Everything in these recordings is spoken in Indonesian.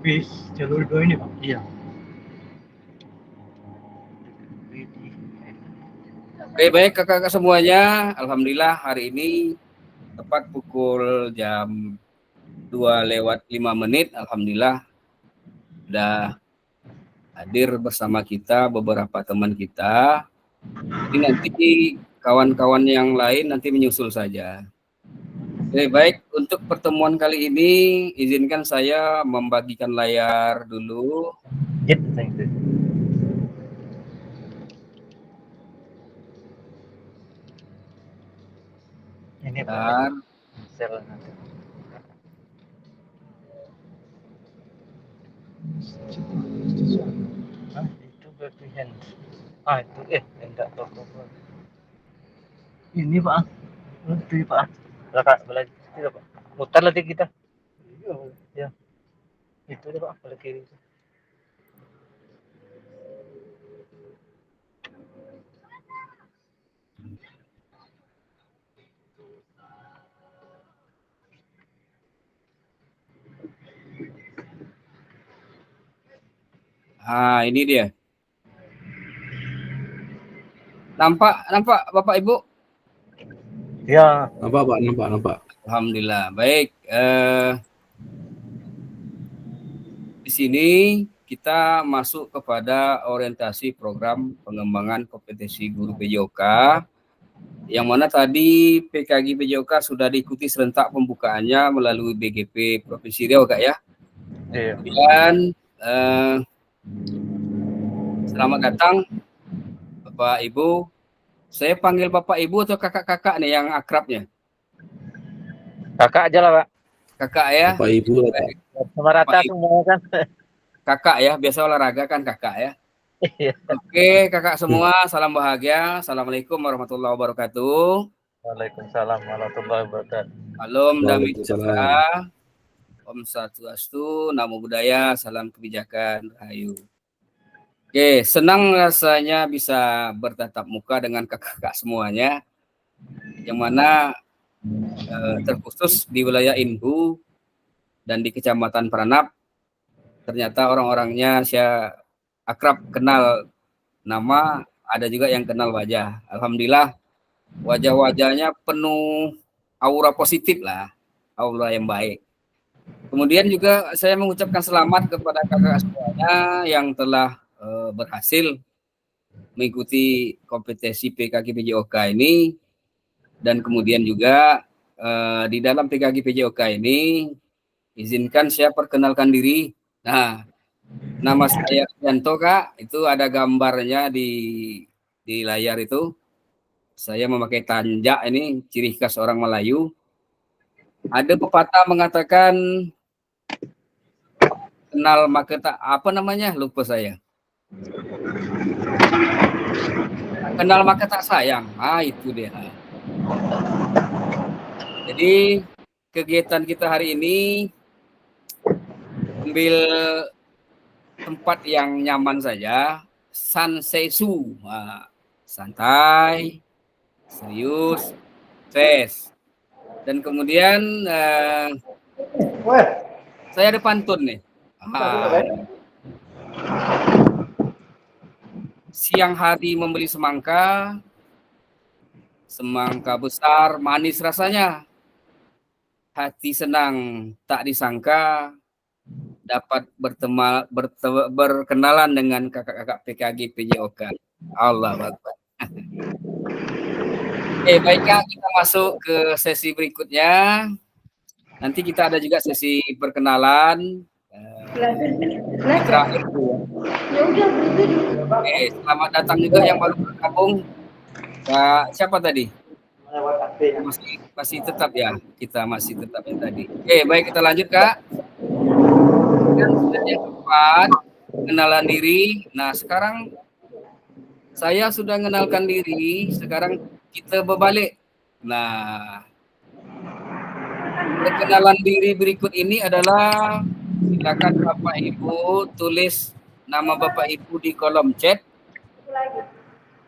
Bis jalur 2 ini Pak? Iya. Oke, baik kakak-kakak semuanya. Alhamdulillah hari ini tepat pukul jam 2:05. Alhamdulillah sudah hadir bersama kita beberapa teman kita. Jadi nanti kawan-kawan yang lain nanti menyusul saja. Oke, baik, untuk pertemuan kali ini izinkan saya membagikan layar dulu. Jet saya itu. Ini Pak. Dan Sel nanti. Ah, itu berarti hand. Itu enggak toko. Ini Pak. Itu Pak. Belakang belajar tidak Pak. Mutar lagi kita. Iya. Ya. Itu deh Pak, balik kiri. ini dia. Nampak Bapak Ibu? Ya. Nampak. Alhamdulillah. Baik, di sini kita masuk kepada orientasi program pengembangan kompetensi guru PJOK, yang mana tadi PKG PJOK sudah diikuti serentak pembukaannya melalui BGP Provinsi Riau, Kak ya. Iya. Dan selamat datang Bapak Ibu. Saya panggil Bapak Ibu atau kakak-kakak nih yang akrabnya? Kakak aja lah Pak. Kakak ya. Bapak Ibu lah Pak. Sama rata semua kan. Kakak ya, biasa olahraga kan kakak ya. Iya. Oke, kakak semua, salam bahagia. Assalamualaikum warahmatullahi wabarakatuh. Waalaikumsalam warahmatullahi wabarakatuh. Alom Dami Waalaikumsalam. Om Swastiastu, Namo Buddhaya, salam kebijakan, rahayu. Oke, senang rasanya bisa bertatap muka dengan kakak-kakak semuanya, yang mana terkhusus di wilayah Inhu dan di Kecamatan Pranap, ternyata orang-orangnya saya akrab kenal nama, ada juga yang kenal wajah. Alhamdulillah wajah-wajahnya penuh aura positif lah, aura yang baik. Kemudian juga saya mengucapkan selamat kepada kakak semuanya yang telah berhasil mengikuti kompetensi PKG PJOK ini, dan kemudian juga di dalam PKG PJOK ini izinkan saya perkenalkan diri. Nah, nama saya Yanto Kak, itu ada gambarnya di layar itu. Saya memakai tanjak, ini ciri khas orang Melayu. Ada pepatah mengatakan kenal maka tak apa namanya, lupa saya. Kenal maka tak sayang. Itu dia. Jadi kegiatan kita hari ini ambil tempat yang nyaman saja, sansesu, santai, serius, stres. Dan kemudian saya ada pantun nih. Siang hari membeli semangka, semangka besar manis rasanya. Hati senang tak disangka dapat berkenalan dengan kakak-kakak PKG PJOK. Allahu Akbar. Baiklah, kita masuk ke sesi berikutnya. Nanti kita ada juga sesi perkenalan. Terakhir. Selamat datang juga yang baru bergabung. Siapa tadi? Masih tetap ya, kita masih tetap yang tadi. Baik, kita lanjut Kak. Yang keempat, kenalan diri. Nah, sekarang saya sudah mengenalkan diri, sekarang kita berbalik. Nah, perkenalan diri berikut ini adalah, silakan Bapak Ibu tulis nama Bapak Ibu di kolom chat.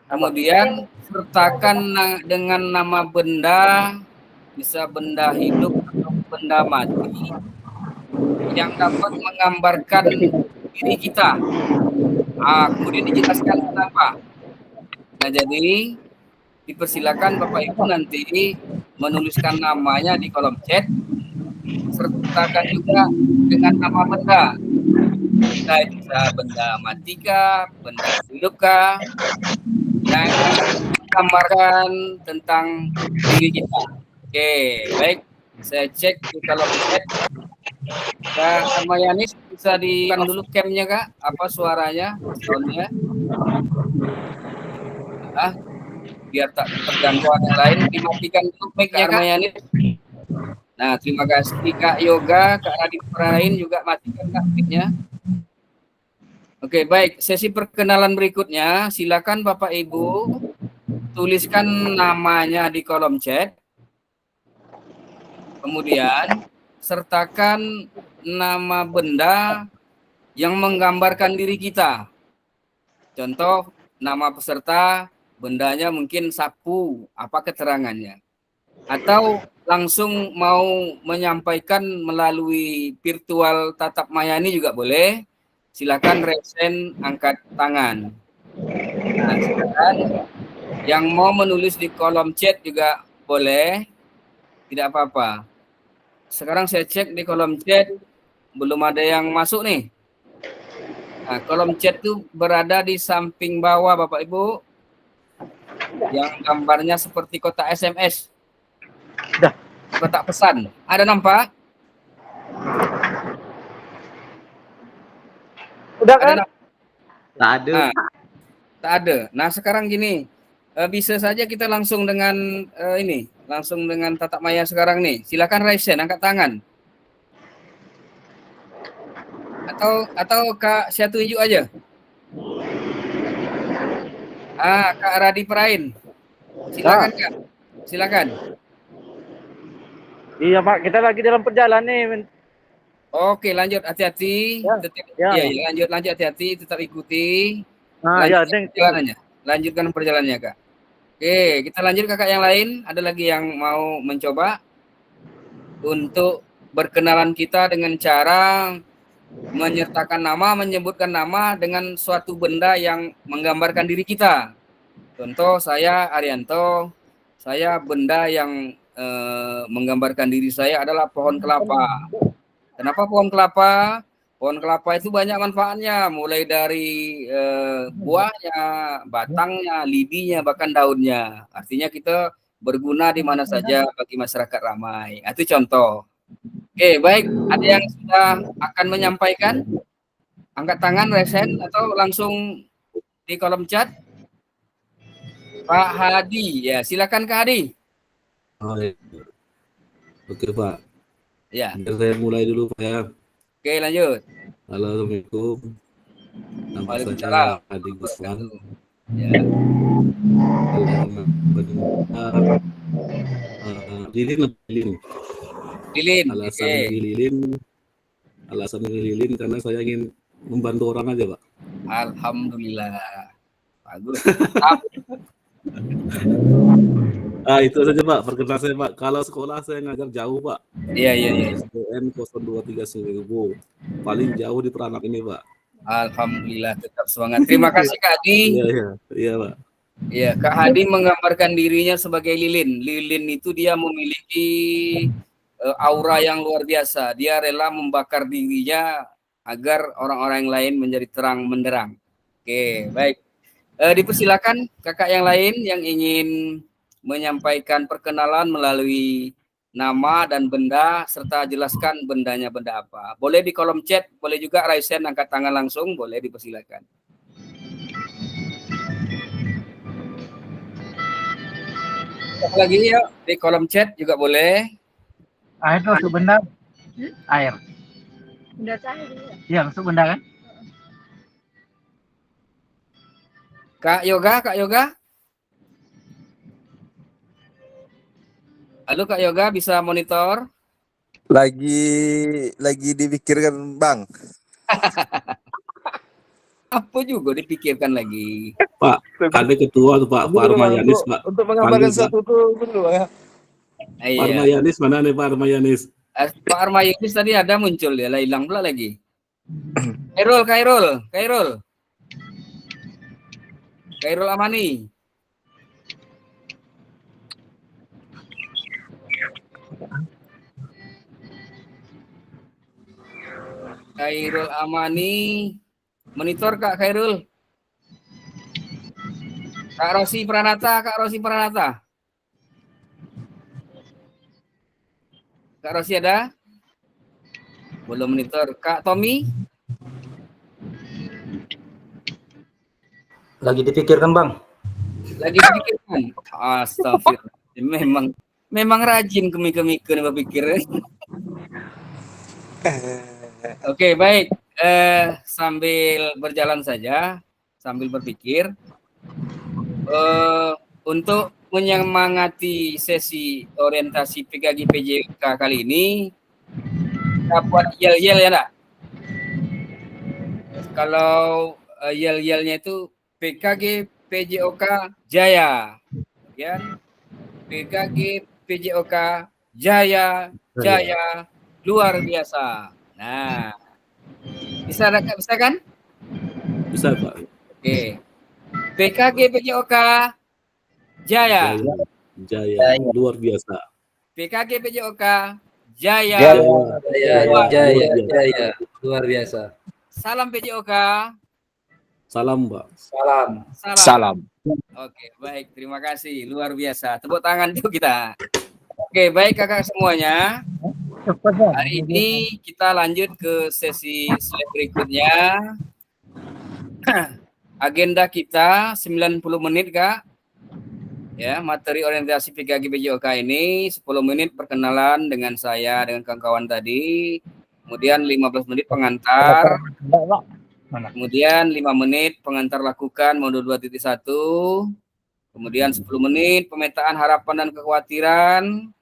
Kemudian sertakan dengan nama benda, bisa benda hidup atau benda mati. yang dapat menggambarkan diri kita. Kemudian dijelaskan kenapa. Nah, jadi dipersilakan Bapak Ibu nanti menuliskan namanya di kolom chat, sertakan juga dengan nama benda. Kita bisa benda mati kah, benda hidup kah, yang menggambarkan tentang diri kita. Oke, baik. Saya cek di kolom chat. Kak Armayanis bisa di dulu camnya Kak, apa suaranya, soundnya? Biar tak terganggu yang lain, dimatikan dulu mic-nya Kak Armayanis. Nah, terima kasih Kak Yoga, Kak Radit Prain juga matikan Kak mic-nya. Oke, baik. Sesi perkenalan berikutnya, silakan Bapak Ibu tuliskan namanya di kolom chat. Kemudian sertakan nama benda yang menggambarkan diri kita. Contoh, nama peserta, bendanya mungkin sapu, apa keterangannya. Atau langsung mau menyampaikan melalui virtual tatap maya ini juga boleh. Silakan resen angkat tangan. Nah, silakan yang mau menulis di kolom chat juga boleh, tidak apa-apa. Sekarang saya cek di kolom chat, belum ada yang masuk nih. Nah, kolom chat itu berada di samping bawah Bapak Ibu, yang gambarnya seperti kotak SMS, kotak pesan. Ada nampak? Udah kan? Tak ada. Nah, tak ada. Nah, sekarang gini, bisa saja kita langsung dengan langsung dengan tatap maya sekarang nih. Silakan raise hand, angkat tangan. Atau Kak saya tunjuk aja. Kak Radi Prain. Silakan Kak. Silakan. Iya Pak, kita lagi dalam perjalanan nih. Oke, lanjut hati-hati. Ya. Lanjut hati-hati, tetap ikuti. Lanjutkan perjalanannya Kak. Oke, kita lanjut kakak yang lain. Ada lagi yang mau mencoba untuk berkenalan kita dengan cara menyertakan nama, menyebutkan nama dengan suatu benda yang menggambarkan diri kita. Contoh, saya Arianto, saya benda yang menggambarkan diri saya adalah pohon kelapa. Kenapa pohon kelapa? Pohon kelapa itu banyak manfaatnya, mulai dari buahnya, batangnya, lidinya, bahkan daunnya. Artinya kita berguna di mana saja bagi masyarakat ramai. Itu contoh. Oke, baik. Ada yang sudah akan menyampaikan? Angkat tangan, raise hand, atau langsung di kolom chat? Pak Hadi, ya silakan Kak Hadi. Oh, ya. Oke Pak. Ya. Biar saya mulai dulu Pak ya. Oke, lanjut. Halo, Assalamualaikum. Nama saya Hadi Gusman. Ya. Lilin. Alasan lilin karena saya ingin membantu orang aja Pak. Alhamdulillah. Bagus. Itu saja Pak, perkenalan saya Pak. Kalau sekolah saya ngajar jauh Pak. Iya. SDN 0230. Paling jauh di Peranak ini Pak. Alhamdulillah, tetap semangat. Terima kasih Kak Hadi. Iya Pak. Iya, Kak Hadi menggambarkan dirinya sebagai lilin. Lilin itu dia memiliki aura yang luar biasa. Dia rela membakar dirinya agar orang-orang yang lain menjadi terang menderang. Oke, baik. Dipersilakan kakak yang lain yang ingin menyampaikan perkenalan melalui nama dan benda serta jelaskan bendanya benda apa. Boleh di kolom chat, boleh juga raise hand angkat tangan langsung, boleh dipersilakan. Lagi ya di kolom chat juga boleh. Air itu untuk benda. Air. Benda cair. Iya, untuk benda kan? Kak Yoga. Halo Kak Yoga, bisa monitor? Lagi dipikirkan Bang. Apa juga dipikirkan lagi? Pak, ada ketua tuh Pak Armayanis Pak. Untuk menggambarkan satu itu dulu ya. Pak Armayanis mana nih Pak Armayanis? Pak Armayunis tadi ada muncul, dia hilang pula lagi. Khairul Amani. Khairul Amani, monitor Kak Khairul. Kak Rosi Pranata. Kak Rosi ada? Belum monitor. Kak Tommy? Lagi dipikirkan, Bang. Lagi dipikirkan. Astagfirullah. Memang rajin kemik-kemik berpikir. Oke, baik. Sambil berjalan saja, sambil berpikir, untuk menyemangati sesi orientasi PKG PJOK kali ini, kita buat yel-yel ya, nak? Kalau yel-yelnya itu PKG PJOK Jaya, ya. PKG PJOK Jaya luar biasa. Nah, bisa kan? Bisa, Pak. Oke. PKG PJOK Jaya luar biasa. PKG PJOK Jaya luar biasa. Salam PJOK. Salam, Pak. Salam. Oke, baik. Terima kasih. Luar biasa. Tepuk tangan untuk kita. Oke, baik kakak semuanya. Hari ini kita lanjut ke sesi slide berikutnya. Agenda kita 90 menit, Kak. Ya, materi orientasi PKG PJOK ini 10 menit perkenalan dengan saya, dengan kawan-kawan tadi. Kemudian 15 menit pengantar. Kemudian 5 menit pengantar lakukan modul 2.1. Kemudian 10 menit pemetaan harapan dan kekhawatiran.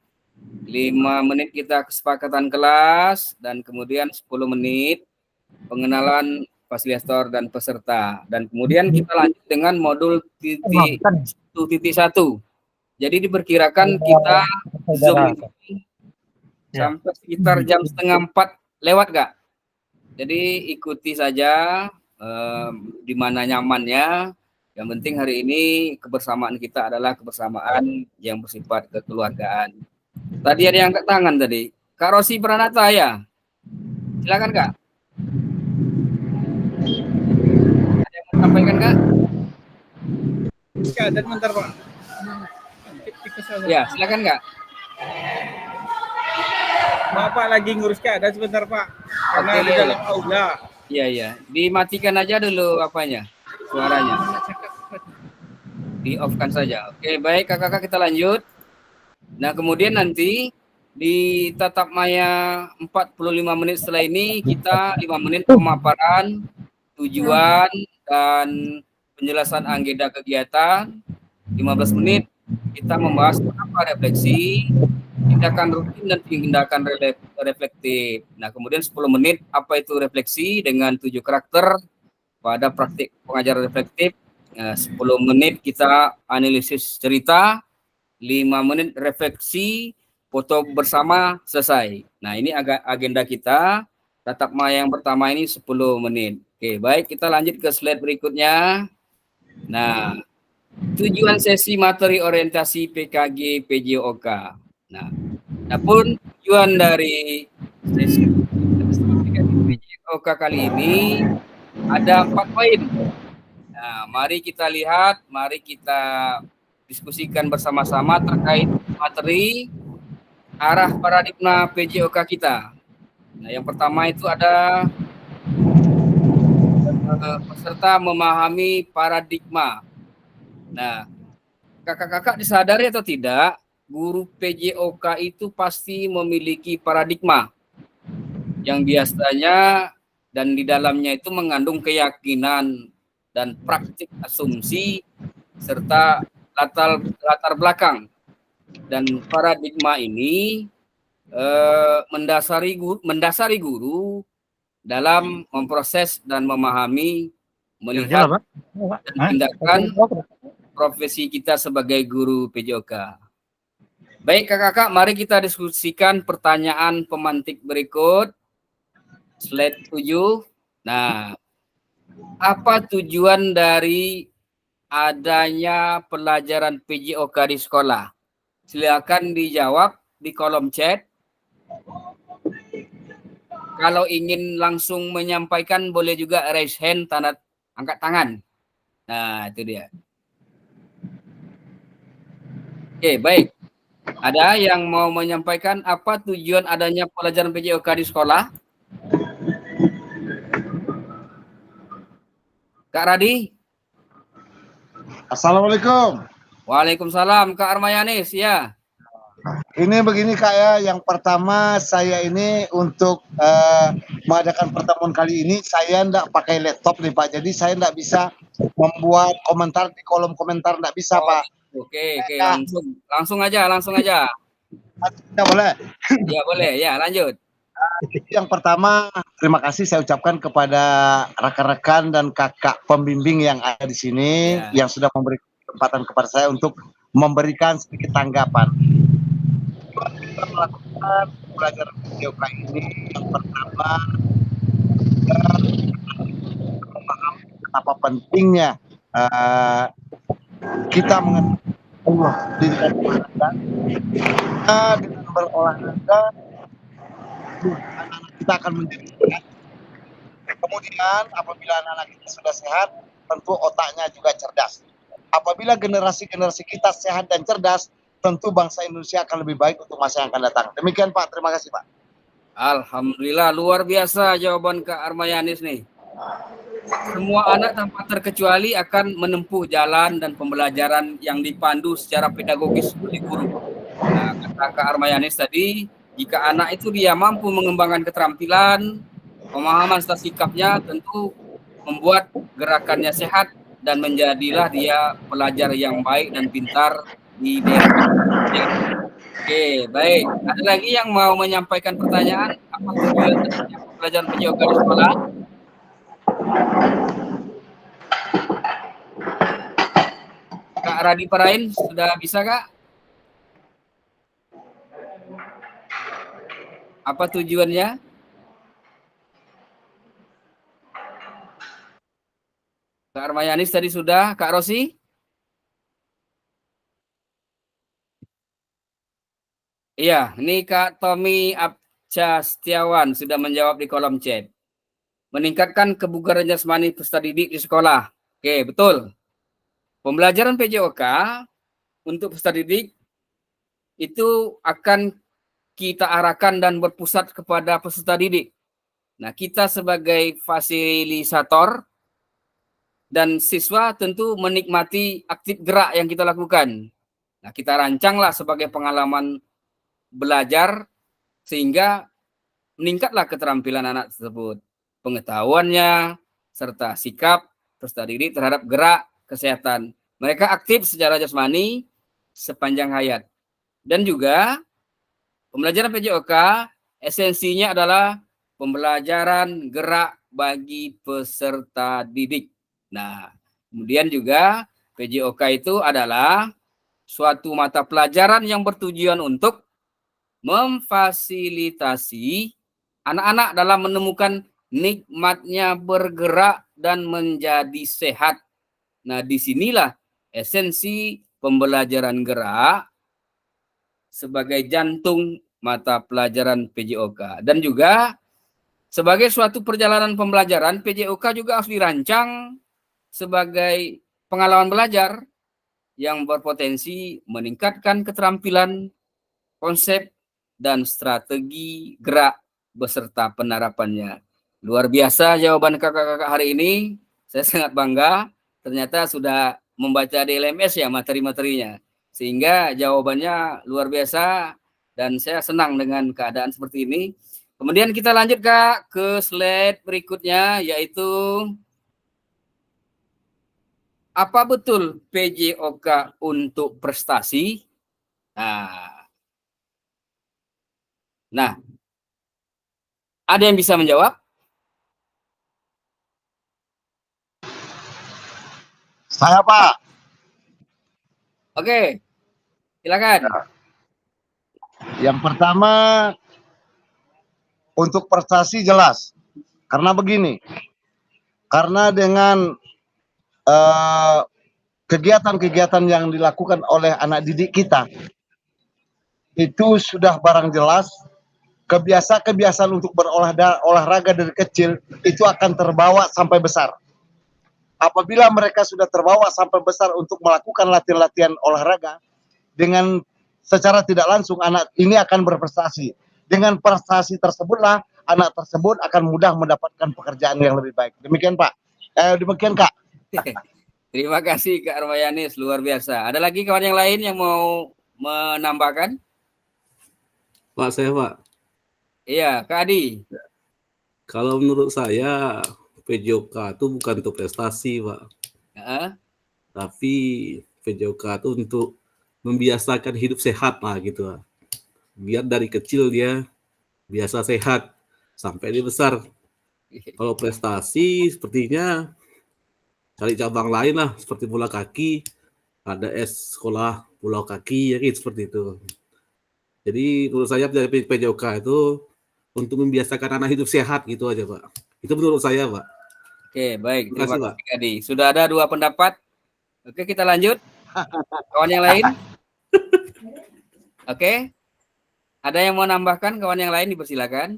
5 menit kita kesepakatan kelas. Dan kemudian 10 menit pengenalan fasilitator dan peserta. Dan kemudian kita lanjut dengan modul 1.1. Jadi diperkirakan kita Zoom ini sampai sekitar jam setengah 4 lewat, Kak. Jadi ikuti saja di mana nyamannya. Yang penting hari ini kebersamaan kita adalah kebersamaan yang bersifat kekeluargaan. Tadi ada yang angkat tangan tadi. Kak Rosi Pranata ya. Silakan, Kak. Ada yang mau sampaikan, Kak? Dan bentar, Pak. Ya, silakan, Kak. Bapak lagi ngurus keadaan sebentar, Pak. Karena di dalam aula. Iya. Dimatikan aja dulu apanya, suaranya. Di off-kan saja. Oke, baik kakak-kakak kita lanjut. Nah, kemudian nanti di tatap maya 45 menit setelah ini kita 5 menit pemaparan tujuan dan penjelasan agenda kegiatan. 15 menit kita membahas apa refleksi, tindakan rutin dan tindakan reflektif. Nah, kemudian 10 menit apa itu refleksi dengan 7 karakter pada praktik pengajaran reflektif. 10 menit kita analisis cerita, 5 menit refleksi, foto bersama, selesai. Nah, ini agenda kita. Tatap maya yang pertama ini 10 menit. Oke, baik, kita lanjut ke slide berikutnya. Nah, tujuan sesi materi orientasi PKG PJOK. Nah, adapun tujuan dari sesi PKG PJOK kali ini ada 4 poin. Nah, mari kita lihat, mari kita diskusikan bersama-sama terkait materi arah paradigma PJOK kita. Nah, yang pertama itu ada peserta memahami paradigma. Nah, kakak-kakak disadari atau tidak, guru PJOK itu pasti memiliki paradigma yang biasanya dan di dalamnya itu mengandung keyakinan dan praktik asumsi serta latar belakang. Dan paradigma ini mendasari guru dalam memproses dan memahami, melihat dan tindakan profesi kita sebagai guru PJOK. Baik kakak-kakak, mari kita diskusikan pertanyaan pemantik berikut. Slide 7. Nah, apa tujuan dari adanya pelajaran PJOK di sekolah? Silakan dijawab di kolom chat. Kalau ingin langsung menyampaikan boleh juga raise hand, tanda angkat tangan. Nah, itu dia. Oke, baik. Ada yang mau menyampaikan apa tujuan adanya pelajaran PJOK di sekolah? Kak Radi? Assalamualaikum. Waalaikumsalam, Kak Armayanis, ya. Ini begini Kak ya, yang pertama saya ini untuk mengadakan pertemuan kali ini saya enggak pakai laptop nih Pak, jadi saya enggak bisa membuat komentar di kolom komentar, enggak bisa Pak. Oke, Ya, langsung aja. ya boleh. Ya boleh, ya lanjut. Yang pertama terima kasih saya ucapkan kepada rekan-rekan dan kakak pembimbing yang ada di sini Ya. yang sudah memberi kesempatan kepada saya untuk memberikan sedikit tanggapan. Kita melakukan pelajaran PJOK ini yang pertama memahami betapa pentingnya kita mengetahui pendidikan olahraga. Dengan berolahraga anak-anak kita akan menjadi sehat. Kemudian apabila anak-anak kita sudah sehat, tentu otaknya juga cerdas. Apabila generasi-generasi kita sehat dan cerdas, tentu bangsa Indonesia akan lebih baik untuk masa yang akan datang. Demikian Pak, terima kasih Pak. Alhamdulillah, luar biasa jawaban Kak Armayanis nih. Semua anak tanpa terkecuali akan menempuh jalan dan pembelajaran yang dipandu secara pedagogis oleh guru. Nah, kata Kak Armayanis tadi, jika anak itu dia mampu mengembangkan keterampilan, pemahaman serta sikapnya, tentu membuat gerakannya sehat dan menjadilah dia pelajar yang baik dan pintar di daerah. Oke, baik. Ada lagi yang mau menyampaikan pertanyaan? Apa tujuan pelajaran PJOK di sekolah? Kak Radi Parain, sudah bisa Kak? Apa tujuannya? Kak Armayanis tadi sudah. Kak Rosi? Iya, ini Kak Tommy Abca Setiawan sudah menjawab di kolom chat. Meningkatkan kebugaran jasmani peserta didik di sekolah. Oke, betul. Pembelajaran PJOK untuk peserta didik itu akan kita arahkan dan berpusat kepada peserta didik. Nah, kita sebagai fasilitator dan siswa tentu menikmati aktif gerak yang kita lakukan. Nah, kita rancanglah sebagai pengalaman belajar sehingga meningkatlah keterampilan anak tersebut, pengetahuannya, serta sikap peserta didik terhadap gerak kesehatan. Mereka aktif secara jasmani sepanjang hayat. Dan juga pembelajaran PJOK esensinya adalah pembelajaran gerak bagi peserta didik. Nah, kemudian juga PJOK itu adalah suatu mata pelajaran yang bertujuan untuk memfasilitasi anak-anak dalam menemukan nikmatnya bergerak dan menjadi sehat. Nah, disinilah esensi pembelajaran gerak sebagai jantung mata pelajaran PJOK. Dan juga sebagai suatu perjalanan pembelajaran, PJOK juga harus dirancang sebagai pengalaman belajar yang berpotensi meningkatkan keterampilan, konsep, dan strategi gerak beserta penerapannya. Luar biasa jawaban kakak-kakak hari ini. Saya sangat bangga. Ternyata sudah membaca di LMS ya materi-materinya. Sehingga jawabannya luar biasa dan saya senang dengan keadaan seperti ini. Kemudian kita lanjut Kak ke slide berikutnya, yaitu apa betul PJOK untuk prestasi? Nah, ada yang bisa menjawab? Saya Pak. Oke, silakan. Yang pertama, untuk prestasi jelas. Karena begini, karena dengan kegiatan-kegiatan yang dilakukan oleh anak didik kita, itu sudah barang jelas kebiasaan untuk berolahraga dari kecil itu akan terbawa sampai besar. Apabila mereka sudah terbawa sampai besar untuk melakukan latihan-latihan olahraga, dengan secara tidak langsung anak ini akan berprestasi. Dengan prestasi tersebutlah anak tersebut akan mudah mendapatkan pekerjaan yang lebih baik. Demikian Pak. Demikian Kak. Terima kasih Kak Armayanis, luar biasa. Ada lagi kawan yang lain yang mau menambahkan? Pak, saya Pak. Iya, Kak Adi. Kalau menurut saya PJOK itu bukan untuk prestasi, Pak. Tapi PJOK itu untuk membiasakan hidup sehat lah gitu. Biar dari kecil dia biasa sehat sampai dia besar. Kalau prestasi sepertinya cari cabang lain lah, seperti bola kaki, ada sekolah bola kaki ya gitu, seperti itu. Jadi menurut saya PJOK itu untuk membiasakan anak hidup sehat gitu aja Pak. Itu menurut saya Pak. Oke, baik. Terima kasih, kasih Adi. Sudah ada 2 pendapat. Oke, kita lanjut. Kawan yang lain? Oke. Ada yang mau nambahkan? Kawan yang lain dipersilakan.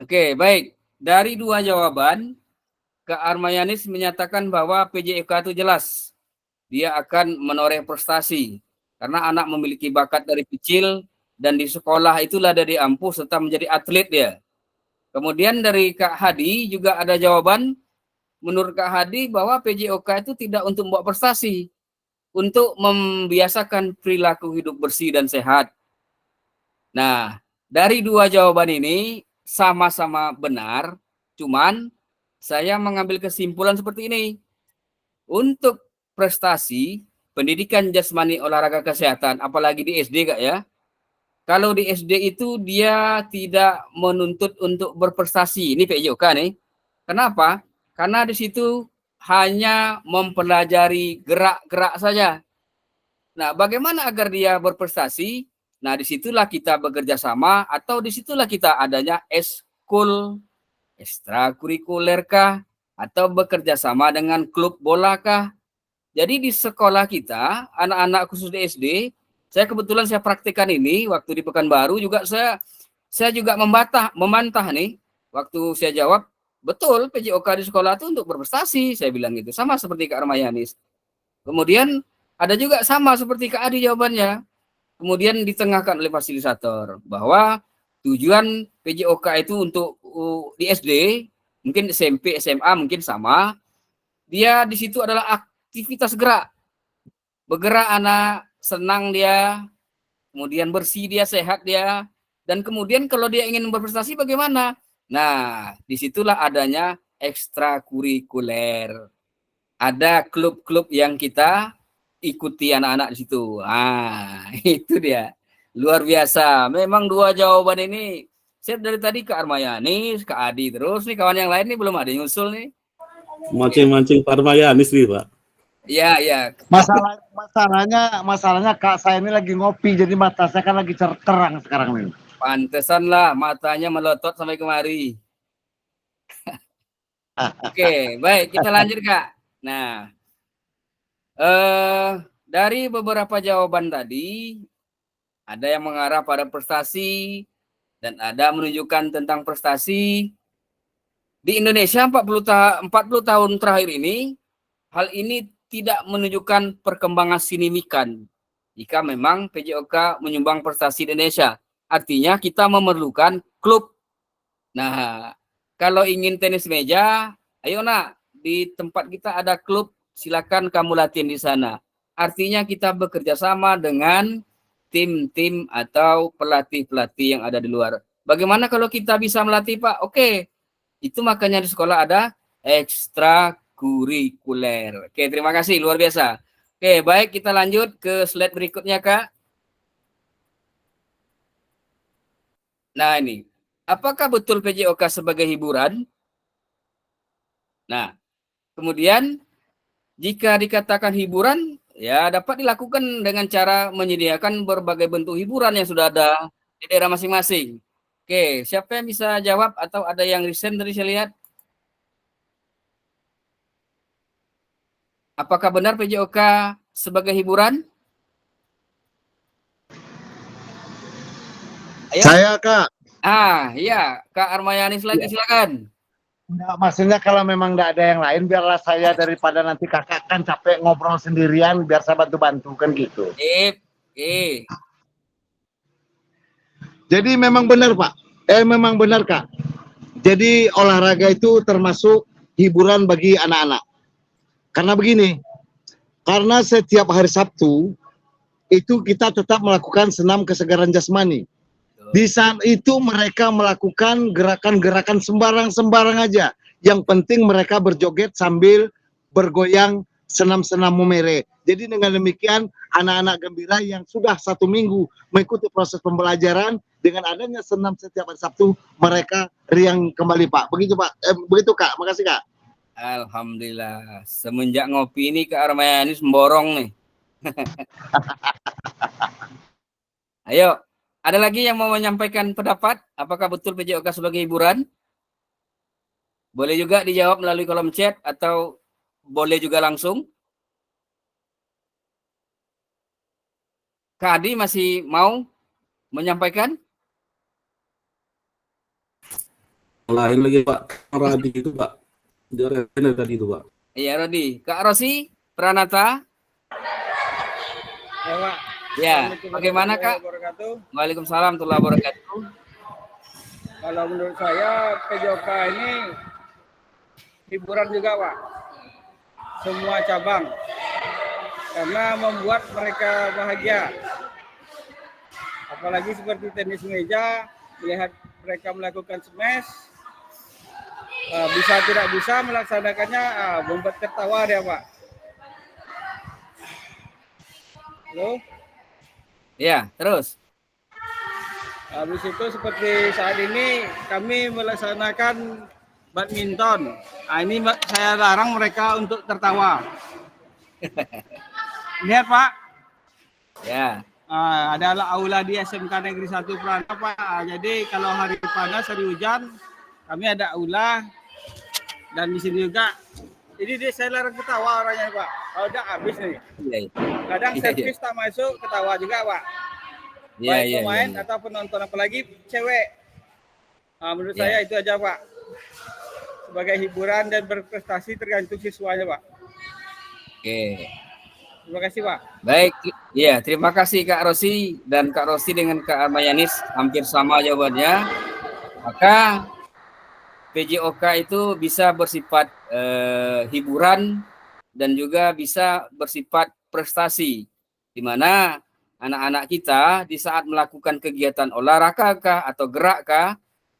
Oke, baik. Dari 2 jawaban, Kak Armayanis menyatakan bahwa PJOK itu jelas. Dia akan menoreh prestasi. Karena anak memiliki bakat dari kecil dan di sekolah itulah dia diampu serta menjadi atlet dia. Kemudian dari Kak Hadi juga ada jawaban menurut Kak Hadi bahwa PJOK itu tidak untuk membawa prestasi, untuk membiasakan perilaku hidup bersih dan sehat. Nah, dari 2 jawaban ini sama-sama benar, cuman saya mengambil kesimpulan seperti ini. Untuk prestasi, pendidikan jasmani olahraga kesehatan, apalagi di SD Kak ya. Kalau di SD itu dia tidak menuntut untuk berprestasi. Ini PJOK nih. Kenapa? Karena di situ hanya mempelajari gerak-gerak saja. Nah, bagaimana agar dia berprestasi? Nah, disitulah kita bekerja sama atau disitulah kita adanya eskul, ekstrakurikuler kah? Atau bekerja sama dengan klub bola kah? Jadi di sekolah kita, anak-anak khusus di SD, saya kebetulan saya praktikkan ini waktu di Pekanbaru juga saya juga memantah nih waktu saya jawab betul PJOK di sekolah itu untuk berprestasi, saya bilang gitu, sama seperti Kak Armayanis. Kemudian ada juga sama seperti Kak Adi jawabannya. Kemudian ditengahkan oleh fasilitator bahwa tujuan PJOK itu untuk di SD, mungkin SMP, SMA mungkin sama. Dia di situ adalah aktivitas gerak. Bergerak anak, senang dia, kemudian bersih dia, sehat dia, dan kemudian kalau dia ingin berprestasi bagaimana? Nah, disitulah adanya ekstrakurikuler. Ada klub-klub yang kita ikuti anak-anak di situ. Ah, itu dia. Luar biasa. Memang 2 jawaban ini saya dari tadi ke Armayanis, ke Adi terus nih kawan yang lain nih belum ada yang nyusul nih. Mancing-mancing Pak Armayanis nih Pak. Iya, iya. Masalahnya Kak saya ini lagi ngopi jadi mata saya kan lagi terang sekarang nih. Pantesan lah matanya melotot sampai kemari. Oke, baik kita lanjut Kak. Nah, dari beberapa jawaban tadi ada yang mengarah pada prestasi dan ada menunjukkan tentang prestasi. Di Indonesia 40 tahun terakhir ini, hal ini tidak menunjukkan perkembangan signifikan jika memang PJOK menyumbang prestasi di Indonesia. Artinya kita memerlukan klub. Nah, kalau ingin tenis meja, ayo nak, di tempat kita ada klub, silakan kamu latihan di sana. Artinya kita bekerja sama dengan tim-tim atau pelatih-pelatih yang ada di luar. Bagaimana kalau kita bisa melatih Pak? Oke, itu makanya di sekolah ada ekstrakurikuler. Oke, terima kasih, luar biasa. Oke, baik kita lanjut ke slide berikutnya Kak. Nah ini, apakah betul PJOK sebagai hiburan? Nah, kemudian jika dikatakan hiburan, ya dapat dilakukan dengan cara menyediakan berbagai bentuk hiburan yang sudah ada di daerah masing-masing. Oke, siapa yang bisa jawab atau ada yang recent tadi saya lihat? Apakah benar PJOK sebagai hiburan? Ayo. Saya Kak. Iya, Kak Armayanis lagi, silakan. Enggak, maksudnya kalau memang enggak ada yang lain, biarlah saya daripada nanti kakak kan capek ngobrol sendirian, biar saya bantu-bantu kan gitu. Jadi memang benar Pak, memang benar Kak. Jadi olahraga itu termasuk hiburan bagi anak-anak. Karena begini, karena setiap hari Sabtu itu kita tetap melakukan senam kesegaran jasmani. Di saat itu mereka melakukan gerakan-gerakan sembarang-sembarang aja. Yang penting mereka berjoget sambil bergoyang senam-senam memere. Jadi dengan demikian anak-anak gembira yang sudah 1 minggu mengikuti proses pembelajaran, dengan adanya senam setiap hari Sabtu, mereka riang kembali Pak. Begitu Pak, begitu Kak, makasih Kak. Alhamdulillah, semenjak ngopi ini Kak Armayanis memborong nih. Ayo. Ada lagi yang mau menyampaikan pendapat? Apakah betul PJOK sebagai hiburan? Boleh juga dijawab melalui kolom chat atau boleh juga langsung. Kak Adi masih mau menyampaikan? Lain lagi Pak, Radi itu Pak. Dia tadi itu Pak. Iya Rodi. Kak Rosi, Pranata. Ya, Pak. Ya, bagaimana Kak? Waalaikumsalam warahmatullahi wabarakatuh. Kalau menurut saya PJOK ini hiburan juga Pak. Semua cabang. Karena membuat mereka bahagia. Apalagi seperti tenis meja, melihat mereka melakukan smash, bisa tidak bisa melaksanakannya, membuat tertawa dia Pak. Halo? Ya, terus. Habis itu seperti saat ini kami melaksanakan badminton. Ini saya larang mereka untuk tertawa. Lihat Pak. Ya. Adalah aula di SMK Negeri 1 Pranata Pak. Jadi kalau hari panas, hari hujan, kami ada aula. Dan di sini juga. Jadi saya larang ketawa orangnya Pak. Kalau udah habis nih. Kadang servis tak masuk, ketawa juga Pak. Baik pemain atau penonton, apalagi cewek. Menurut saya itu aja Pak. Sebagai hiburan dan berprestasi tergantung siswanya Pak. Oke. Terima kasih Pak. Baik, ya terima kasih Kak Rosi, dan Kak Rosi dengan Kak Armayanis hampir sama jawabannya. Maka PJOK itu bisa bersifat hiburan dan juga bisa bersifat prestasi, di mana anak-anak kita di saat melakukan kegiatan olahraga atau gerak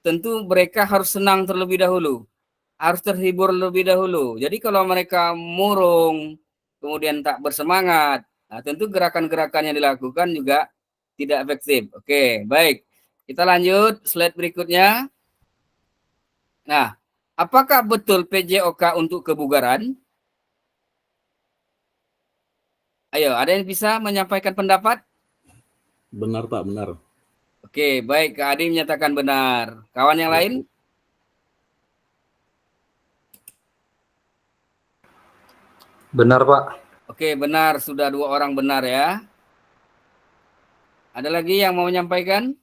tentu mereka harus senang terlebih dahulu, harus terhibur lebih dahulu. Jadi kalau mereka murung, kemudian tak bersemangat, tentu gerakan-gerakan yang dilakukan juga tidak efektif. Oke, baik. Kita lanjut slide berikutnya. Nah, apakah betul PJOK untuk kebugaran? Ayo, ada yang bisa menyampaikan pendapat? Benar Pak, benar. Oke, baik. Kak Adi menyatakan benar. Kawan yang lain? Benar Pak. Oke, benar. Sudah 2 orang benar ya. Ada lagi yang mau menyampaikan?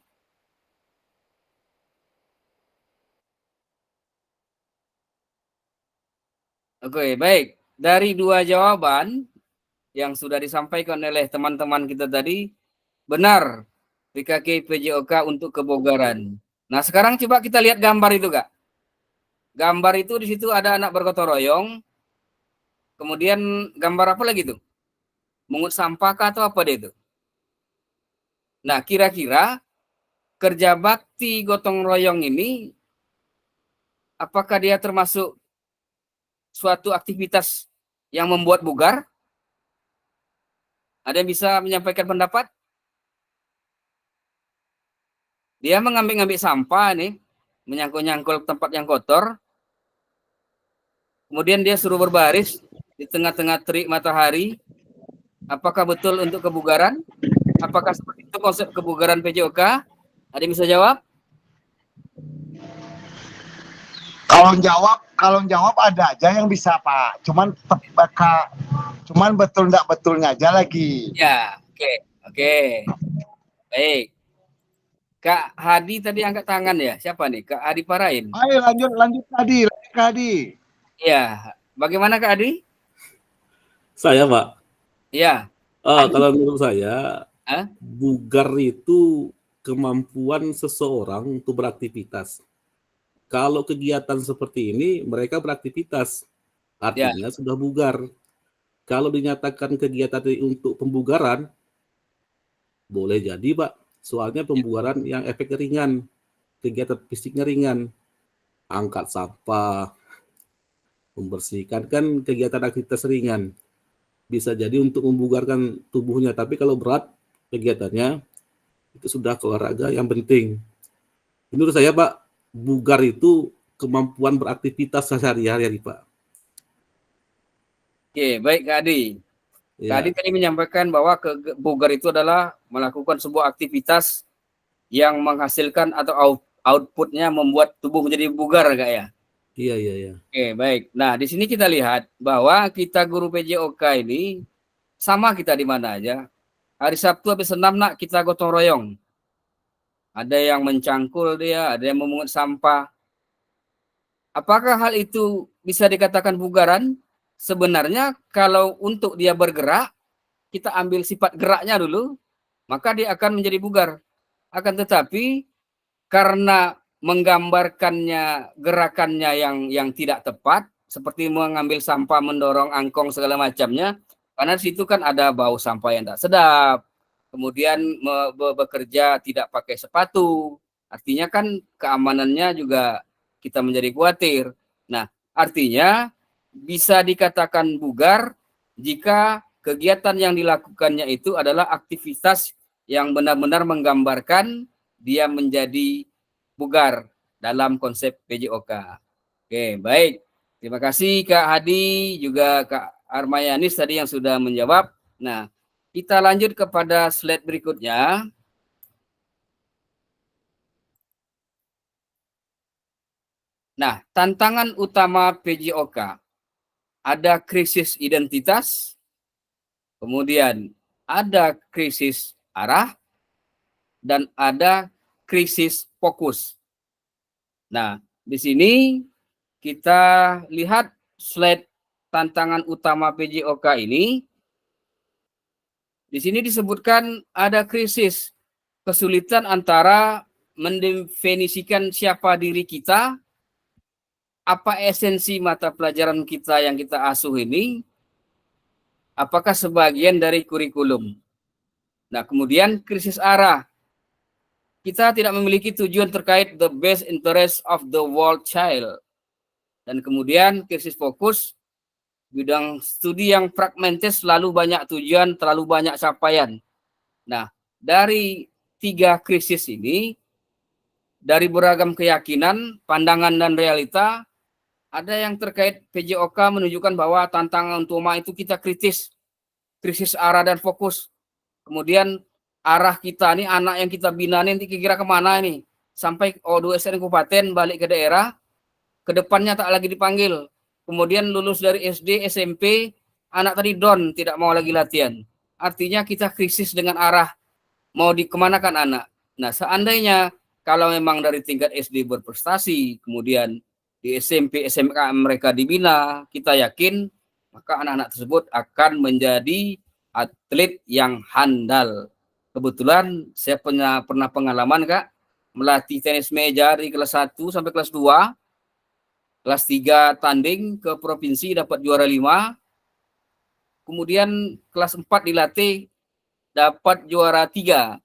Oke, baik. Dari 2 jawaban yang sudah disampaikan oleh teman-teman kita tadi, benar PKK PJOK untuk kebugaran. Nah, sekarang coba kita lihat gambar itu, Kak. Gambar itu di situ ada anak bergotong royong. Kemudian gambar apa lagi tuh? Mungut sampah kah atau apa dia itu? Nah, kira-kira kerja bakti gotong royong ini apakah dia termasuk suatu aktivitas yang membuat bugar? Ada yang bisa menyampaikan pendapat? Dia mengambil-ngambil sampah nih, menyangkul-nyangkul tempat yang kotor. Kemudian dia suruh berbaris di tengah-tengah terik matahari. Apakah betul untuk kebugaran? Apakah seperti itu konsep kebugaran PJOK? Ada yang bisa jawab? Kalau jawab ada aja yang bisa Pak. Cuman betul enggak betulnya aja lagi. Ya, oke. Baik. Kak Hadi tadi angkat tangan ya? Siapa nih? Kak Hadi Parain. Ayo lanjut Kak Hadi. Iya. Bagaimana Kak Hadi? Saya, Pak. Iya. Kalau menurut saya, bugar itu kemampuan seseorang untuk beraktivitas. Kalau kegiatan seperti ini, mereka beraktivitas, artinya sudah bugar. Kalau dinyatakan kegiatan untuk pembugaran, boleh jadi, Pak. Soalnya pembugaran yang efek ringan, kegiatan fisiknya ringan, angkat sampah, membersihkan kan kegiatan aktivitas ringan. Bisa jadi untuk membugarkan tubuhnya, tapi kalau berat kegiatannya, itu sudah olahraga yang penting. Menurut saya, Pak, bugar itu kemampuan beraktivitas sehari-hari, Pak. Oke, baik Kak Hadi. Ya. Kak Hadi tadi menyampaikan bahwa bugar itu adalah melakukan sebuah aktivitas yang menghasilkan atau outputnya membuat tubuh menjadi bugar, Kak ya? Iya. Oke, baik. Nah, di sini kita lihat bahwa kita guru PJOK ini sama kita di mana aja. Hari Sabtu habis senam nak kita gotong royong. Ada yang mencangkul dia, ada yang memungut sampah. Apakah hal itu bisa dikatakan bugaran? Sebenarnya kalau untuk dia bergerak, kita ambil sifat geraknya dulu, maka dia akan menjadi bugar. Akan tetapi karena menggambarkannya gerakannya yang tidak tepat, seperti mengambil sampah, mendorong angkong segala macamnya, karena di situ kan ada bau sampah yang tak sedap, kemudian bekerja tidak pakai sepatu, artinya kan keamanannya juga kita menjadi khawatir. Nah, artinya bisa dikatakan bugar jika kegiatan yang dilakukannya itu adalah aktivitas yang benar-benar menggambarkan dia menjadi bugar dalam konsep PJOK. Oke, baik. Terima kasih Kak Hadi, juga Kak Armayanis tadi yang sudah menjawab. Nah, kita lanjut kepada slide berikutnya. Nah, tantangan utama PJOK. Ada krisis identitas, kemudian ada krisis arah, dan ada krisis fokus. Nah, di sini kita lihat slide tantangan utama PJOK ini. Di sini disebutkan ada krisis, kesulitan antara mendefinisikan siapa diri kita, apa esensi mata pelajaran kita yang kita asuh ini, apakah sebagian dari kurikulum. Nah, kemudian krisis arah. Kita tidak memiliki tujuan terkait the best interest of the world child. Dan kemudian krisis fokus, bidang studi yang fragmentis, selalu banyak tujuan, terlalu banyak capaian. Nah, dari 3 krisis ini, dari beragam keyakinan, pandangan, dan realita, ada yang terkait PJOK menunjukkan bahwa tantangan utama itu kita krisis arah dan fokus. Kemudian arah kita nih, anak yang kita bina nih, nanti kira kemana ini? Sampai O2SN Kabupaten, balik ke daerah, ke depannya tak lagi dipanggil. Kemudian lulus dari SD, SMP, anak tadi down, tidak mau lagi latihan. Artinya kita krisis dengan arah, mau dikemanakan anak. Nah, seandainya kalau memang dari tingkat SD berprestasi, kemudian di SMP, SMK mereka dibina, kita yakin maka anak-anak tersebut akan menjadi atlet yang handal. Kebetulan saya pernah pengalaman Kak, melatih tenis meja dari kelas 1 sampai kelas 2. Kelas 3 tanding ke provinsi dapat juara 5. Kemudian kelas 4 dilatih dapat juara 3.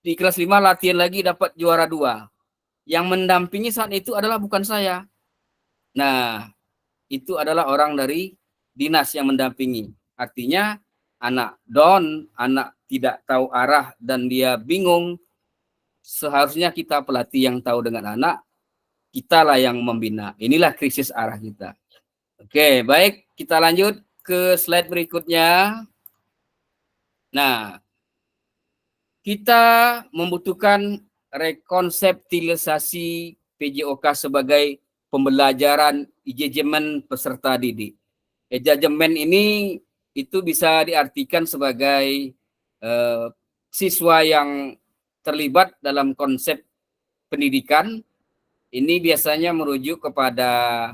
Di kelas 5 latihan lagi dapat juara 2. Yang mendampingi saat itu adalah bukan saya. Nah, itu adalah orang dari dinas yang mendampingi. Artinya anak down, anak tidak tahu arah dan dia bingung. Seharusnya kita pelatih yang tahu dengan anak, kitalah yang membina. Inilah krisis arah kita. Oke, baik, kita lanjut ke slide berikutnya. Nah, kita membutuhkan rekonseptualisasi PJOK sebagai pembelajaran manajemen peserta didik. Manajemen ini itu bisa diartikan sebagai siswa yang terlibat dalam konsep pendidikan. Ini biasanya merujuk kepada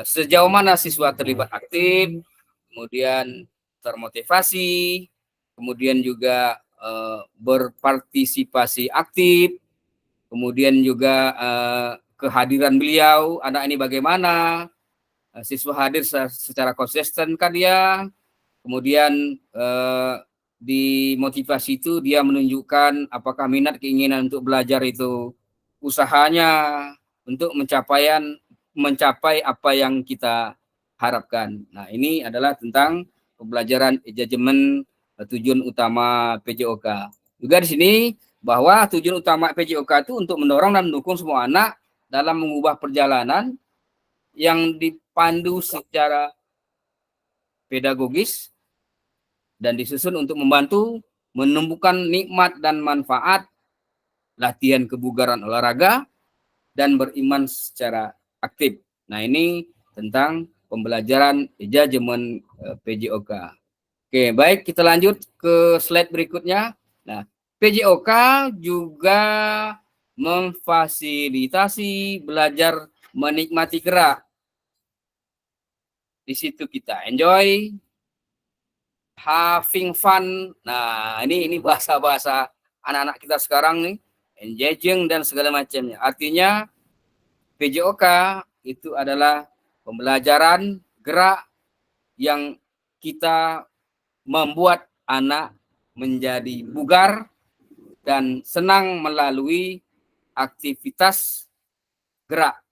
sejauh mana siswa terlibat aktif, kemudian termotivasi, kemudian juga berpartisipasi aktif, kemudian juga kehadiran beliau, anak ini bagaimana, siswa hadir secara konsisten kan dia, kemudian di motivasi itu dia menunjukkan apakah minat keinginan untuk belajar itu, usahanya untuk mencapai apa yang kita harapkan. Nah, ini adalah tentang pembelajaran manajemen tujuan utama PJOK. Juga di sini bahwa tujuan utama PJOK itu untuk mendorong dan mendukung semua anak dalam mengubah perjalanan yang dipandu secara pedagogis dan disusun untuk membantu menumbuhkan nikmat dan manfaat latihan kebugaran olahraga dan beriman secara aktif. Nah, ini tentang pembelajaran manajemen PJOK. Oke, baik, kita lanjut ke slide berikutnya. Nah, PJOK juga memfasilitasi belajar menikmati gerak. Di situ kita enjoy, having fun. Nah, ini bahasa-bahasa anak-anak kita sekarang nih, engaging dan segala macamnya. Artinya PJOK itu adalah pembelajaran gerak yang kita membuat anak menjadi bugar dan senang melalui aktivitas gerak.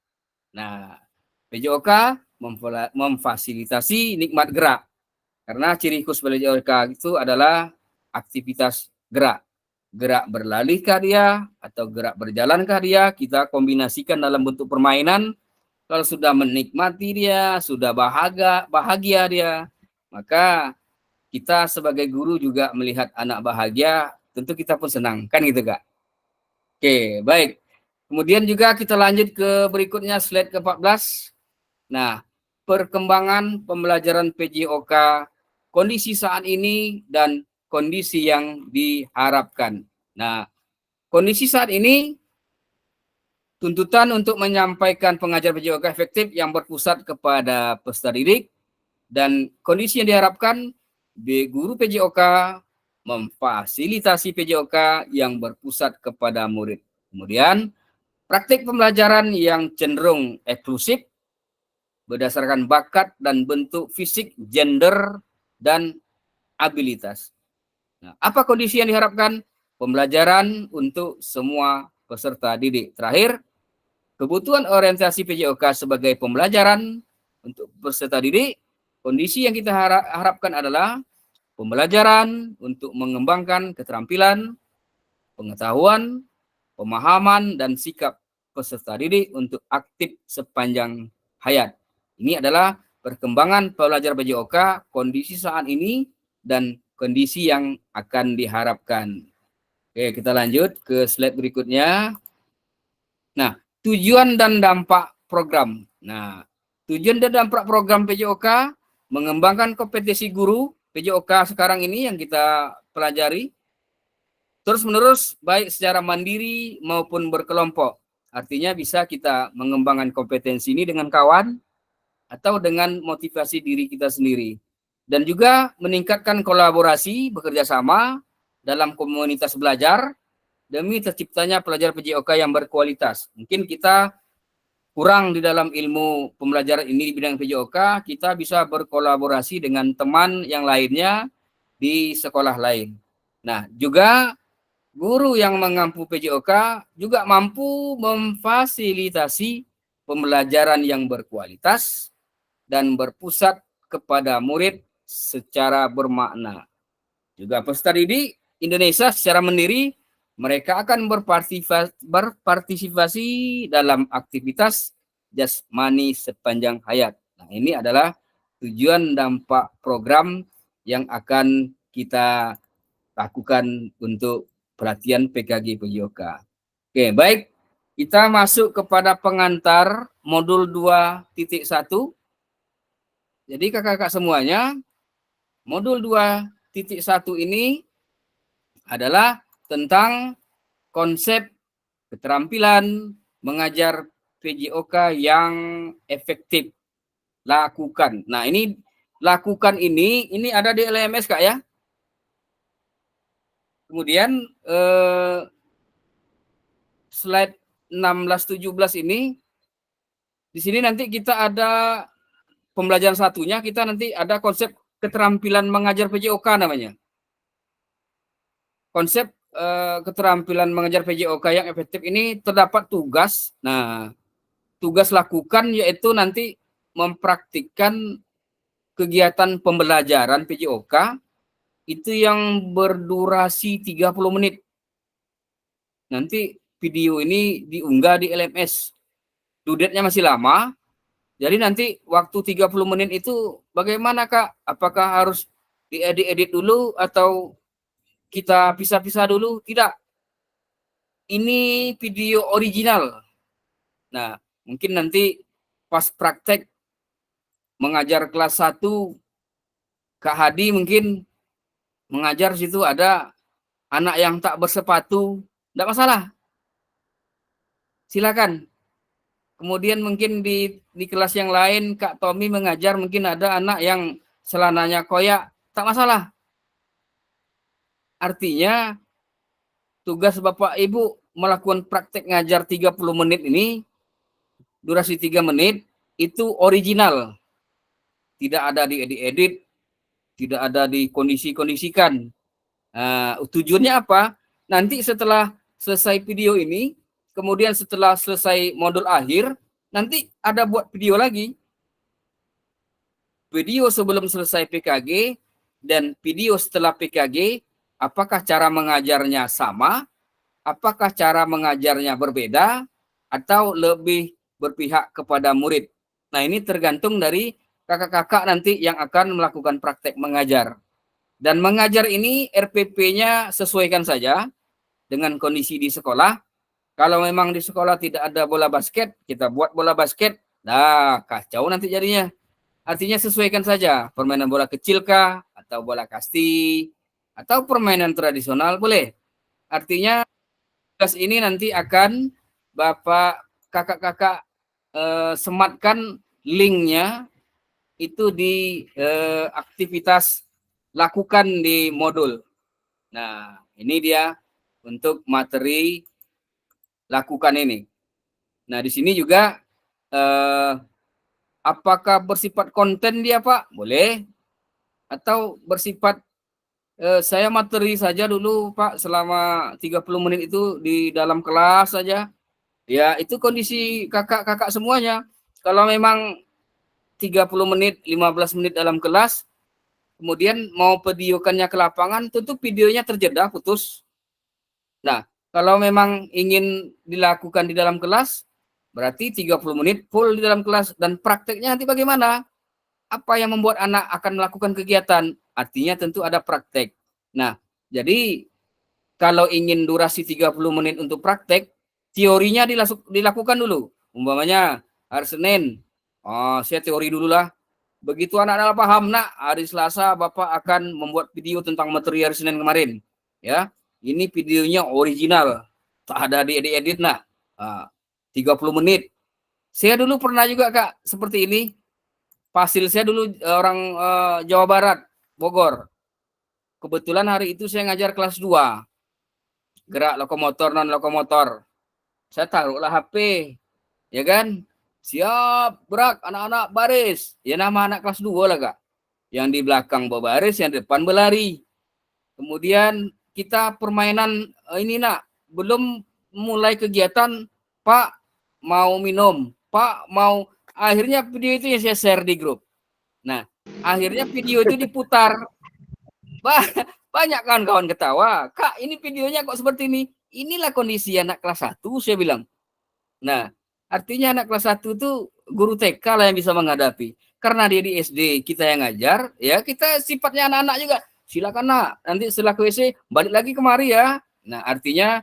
Nah, PJOK memfasilitasi nikmat gerak. Karena ciri khusus PJOK itu adalah aktivitas gerak. Gerak berlalihkah dia atau gerak berjalankah dia, kita kombinasikan dalam bentuk permainan. Kalau sudah menikmati dia, sudah bahagia dia, maka kita sebagai guru juga melihat anak bahagia, tentu kita pun senang, kan gitu Kak? Oke, baik. Kemudian juga kita lanjut ke berikutnya, slide ke-14. Nah, perkembangan pembelajaran PJOK, kondisi saat ini dan kondisi yang diharapkan. Nah, kondisi saat ini, tuntutan untuk menyampaikan pengajar PJOK efektif yang berpusat kepada peserta didik, dan kondisi yang diharapkan, guru PJOK memfasilitasi PJOK yang berpusat kepada murid. Kemudian, praktik pembelajaran yang cenderung eksklusif, berdasarkan bakat dan bentuk fisik, gender, dan abilitas. Nah, apa kondisi yang diharapkan? Pembelajaran untuk semua peserta didik. Terakhir, kebutuhan orientasi PJOK sebagai pembelajaran untuk peserta didik. Kondisi yang kita harapkan adalah pembelajaran untuk mengembangkan keterampilan, pengetahuan, pemahaman, dan sikap peserta didik untuk aktif sepanjang hayat. Ini adalah perkembangan pelajar PJOK, kondisi saat ini, dan kondisi yang akan diharapkan. Oke, kita lanjut ke slide berikutnya. Nah, tujuan dan dampak program. Nah, tujuan dan dampak program PJOK mengembangkan kompetensi guru PJOK sekarang ini yang kita pelajari terus-menerus, baik secara mandiri maupun berkelompok. Artinya bisa kita mengembangkan kompetensi ini dengan kawan atau dengan motivasi diri kita sendiri. Dan juga meningkatkan kolaborasi, bekerja sama dalam komunitas belajar demi terciptanya pelajar PJOK yang berkualitas. Mungkin kita kurang di dalam ilmu pembelajaran ini di bidang PJOK, kita bisa berkolaborasi dengan teman yang lainnya di sekolah lain. Nah, juga guru yang mengampu PJOK juga mampu memfasilitasi pembelajaran yang berkualitas dan berpusat kepada murid secara bermakna. Juga peserta didik Indonesia secara mandiri, mereka akan berpartisipasi dalam aktivitas jasmani sepanjang hayat. Nah, ini adalah tujuan dampak program yang akan kita lakukan untuk pelatihan PKG PJOK. Oke, baik. Kita masuk kepada pengantar modul 2.1. Jadi kakak-kakak semuanya, modul 2.1 ini adalah tentang konsep keterampilan mengajar PJOK yang efektif. Lakukan. Nah, ini lakukan ini ada di LMS Kak ya. Kemudian slide 16-17 ini di sini nanti kita ada pembelajaran satunya, kita nanti ada konsep keterampilan mengajar PJOK namanya. Konsep keterampilan mengajar PJOK yang efektif ini terdapat tugas. Nah, tugas lakukan yaitu nanti mempraktikkan kegiatan pembelajaran PJOK itu yang berdurasi 30 menit. Nanti video ini diunggah di LMS. Due-date-nya masih lama. Jadi nanti waktu 30 menit itu bagaimana Kak? Apakah harus diedit-edit dulu atau kita pisah-pisah dulu? Tidak. Ini video original. Nah, mungkin nanti pas praktek mengajar kelas 1 Kak Hadi mungkin mengajar situ ada anak yang tak bersepatu, tidak masalah. Silakan. Kemudian mungkin di kelas yang lain Kak Tommy mengajar mungkin ada anak yang celananya koyak, tak masalah. Artinya tugas Bapak Ibu melakukan praktek ngajar 30 menit ini, durasi 3 menit, itu original. Tidak ada diedit-edit, tidak ada dikondisi-kondisikan. Tujuannya apa? Nanti setelah selesai video ini, kemudian setelah selesai modul akhir, nanti ada buat video lagi. Video sebelum selesai PKG dan video setelah PKG, apakah cara mengajarnya sama? Apakah cara mengajarnya berbeda? Atau lebih berpihak kepada murid? Nah, ini tergantung dari kakak-kakak nanti yang akan melakukan praktek mengajar. Dan mengajar ini RPP-nya sesuaikan saja dengan kondisi di sekolah. Kalau memang di sekolah tidak ada bola basket, kita buat bola basket. Nah, kacau nanti jadinya. Artinya sesuaikan saja. Permainan bola kecil kah? Atau bola kasti? Atau permainan tradisional boleh. Artinya kelas ini nanti akan Bapak kakak-kakak sematkan linknya itu di aktivitas lakukan di modul. Nah, ini dia untuk materi lakukan ini. Nah, di sini juga apakah bersifat konten dia, Pak? Boleh. Atau bersifat saya materi saja dulu, Pak, selama 30 menit itu di dalam kelas saja. Ya, itu kondisi kakak-kakak semuanya. Kalau memang 30 menit, 15 menit dalam kelas, kemudian mau videokannya ke lapangan, tentu videonya terjeda, putus. Nah, kalau memang ingin dilakukan di dalam kelas, berarti 30 menit full di dalam kelas. Dan prakteknya nanti bagaimana? Apa yang membuat anak akan melakukan kegiatan? Artinya tentu ada praktek. Nah, jadi kalau ingin durasi 30 menit untuk praktek, teorinya dilakukan dulu. Umpamanya hari Senin, saya teori dulu lah. Begitu anak-anak paham, nak, hari Selasa Bapak akan membuat video tentang materi hari Senin kemarin. Ya, ini videonya original, tak ada diedit-edit, nak. 30 menit. Saya dulu pernah juga, Kak, seperti ini. Fasil saya dulu orang Jawa Barat, Bogor. Kebetulan hari itu saya ngajar kelas 2. Gerak lokomotor, non-lokomotor. Saya taruhlah HP, ya kan? Siap, berak, anak-anak baris. Ya nama anak kelas 2 lah, Kak. Yang di belakang berbaris, yang di depan berlari. Kemudian kita permainan ini, nak. Belum mulai kegiatan, Pak mau minum, Pak mau. Akhirnya video itu yang saya share di grup. Nah, akhirnya video itu diputar. Banyak kawan-kawan ketawa. Kak, ini videonya kok seperti ini? Inilah kondisi anak kelas 1, saya bilang. Nah, artinya anak kelas 1 itu guru TK lah yang bisa menghadapi. Karena dia di SD, kita yang ngajar, ya kita sifatnya anak-anak juga. silakan nak, nanti setelah ke WC balik lagi kemari ya. Nah, artinya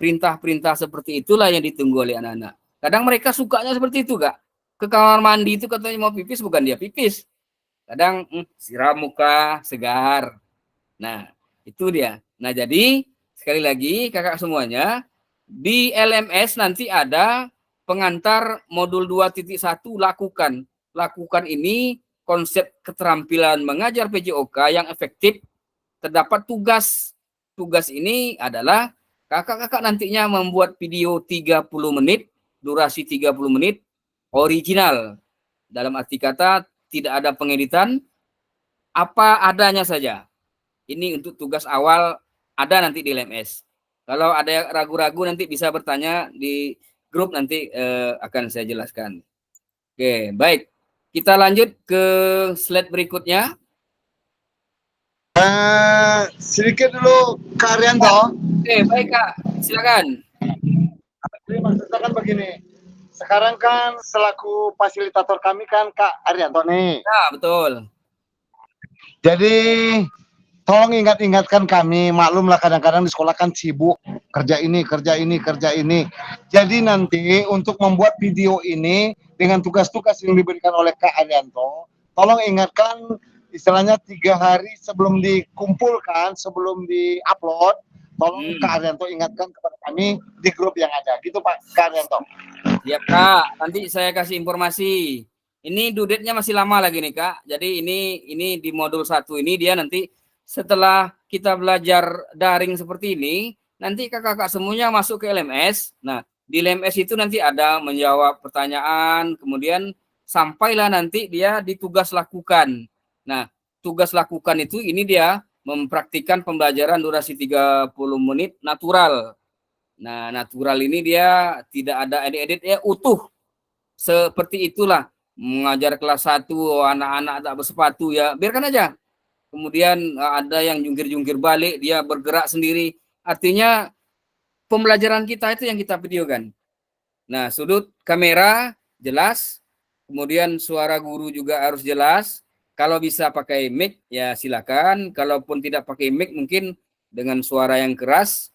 perintah-perintah seperti itulah yang ditunggu oleh anak-anak. Kadang mereka sukanya seperti itu, Kak. Ke kamar mandi itu katanya mau pipis, bukan dia pipis. Kadang siram muka segar. Nah, itu dia. Nah, jadi sekali lagi kakak semuanya, di LMS nanti ada pengantar modul 2.1 lakukan. Lakukan ini konsep keterampilan mengajar PJOK yang efektif. Terdapat tugas. Tugas ini adalah kakak-kakak nantinya membuat video 30 menit, durasi 30 menit, original. Dalam arti kata tidak ada pengeditan, apa adanya saja. Ini untuk tugas awal, ada nanti di LMS. Kalau ada yang ragu-ragu nanti bisa bertanya di grup, nanti akan saya jelaskan. Oke, baik. Kita lanjut ke slide berikutnya. Sedikit dulu Kak Arianto. Oke, baik Kak. Silakan. Jadi maksudnya kan begini. Sekarang kan selaku fasilitator kami kan Kak Arianto nih. Nah, betul. Jadi tolong ingatkan kami, maklumlah kadang-kadang di sekolah kan sibuk kerja ini. Jadi nanti untuk membuat video ini dengan tugas-tugas yang diberikan oleh Kak Arianto, tolong ingatkan istilahnya 3 hari sebelum dikumpulkan, sebelum di-upload, tolong Kak Arianto ingatkan kepada kami di grup yang ada. Gitu Pak Kak Arianto. Ya Kak, nanti saya kasih informasi. Ini due date-nya masih lama lagi nih Kak. Jadi ini di modul 1 ini dia nanti setelah kita belajar daring seperti ini, nanti kakak-kakak semuanya masuk ke LMS. Nah, di LMS itu nanti ada menjawab pertanyaan, kemudian sampailah nanti dia di tugas lakukan. Nah, tugas lakukan itu ini dia mempraktikkan pembelajaran durasi 30 menit natural. Nah, natural ini dia tidak ada edit-edit, ya utuh. Seperti itulah mengajar kelas 1 anak-anak tak bersepatu ya, biarkan aja. Kemudian ada yang jungkir-jungkir balik, dia bergerak sendiri. Artinya pembelajaran kita itu yang kita videokan. Nah, sudut kamera jelas, kemudian suara guru juga harus jelas. Kalau bisa pakai mic ya silakan, kalaupun tidak pakai mic mungkin dengan suara yang keras.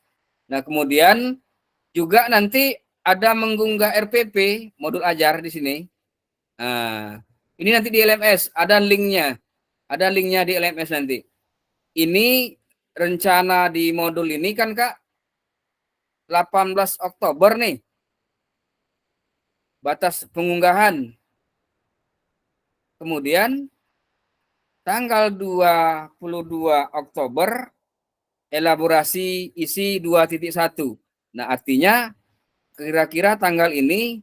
Nah, kemudian juga nanti ada mengunggah RPP modul ajar di sini. Nah, ini nanti di LMS ada linknya. Ada linknya di LMS nanti. Ini rencana di modul ini kan Kak 18 Oktober nih. Batas pengunggahan. Kemudian tanggal 22 Oktober elaborasi isi 2.1. Nah, artinya kira-kira tanggal ini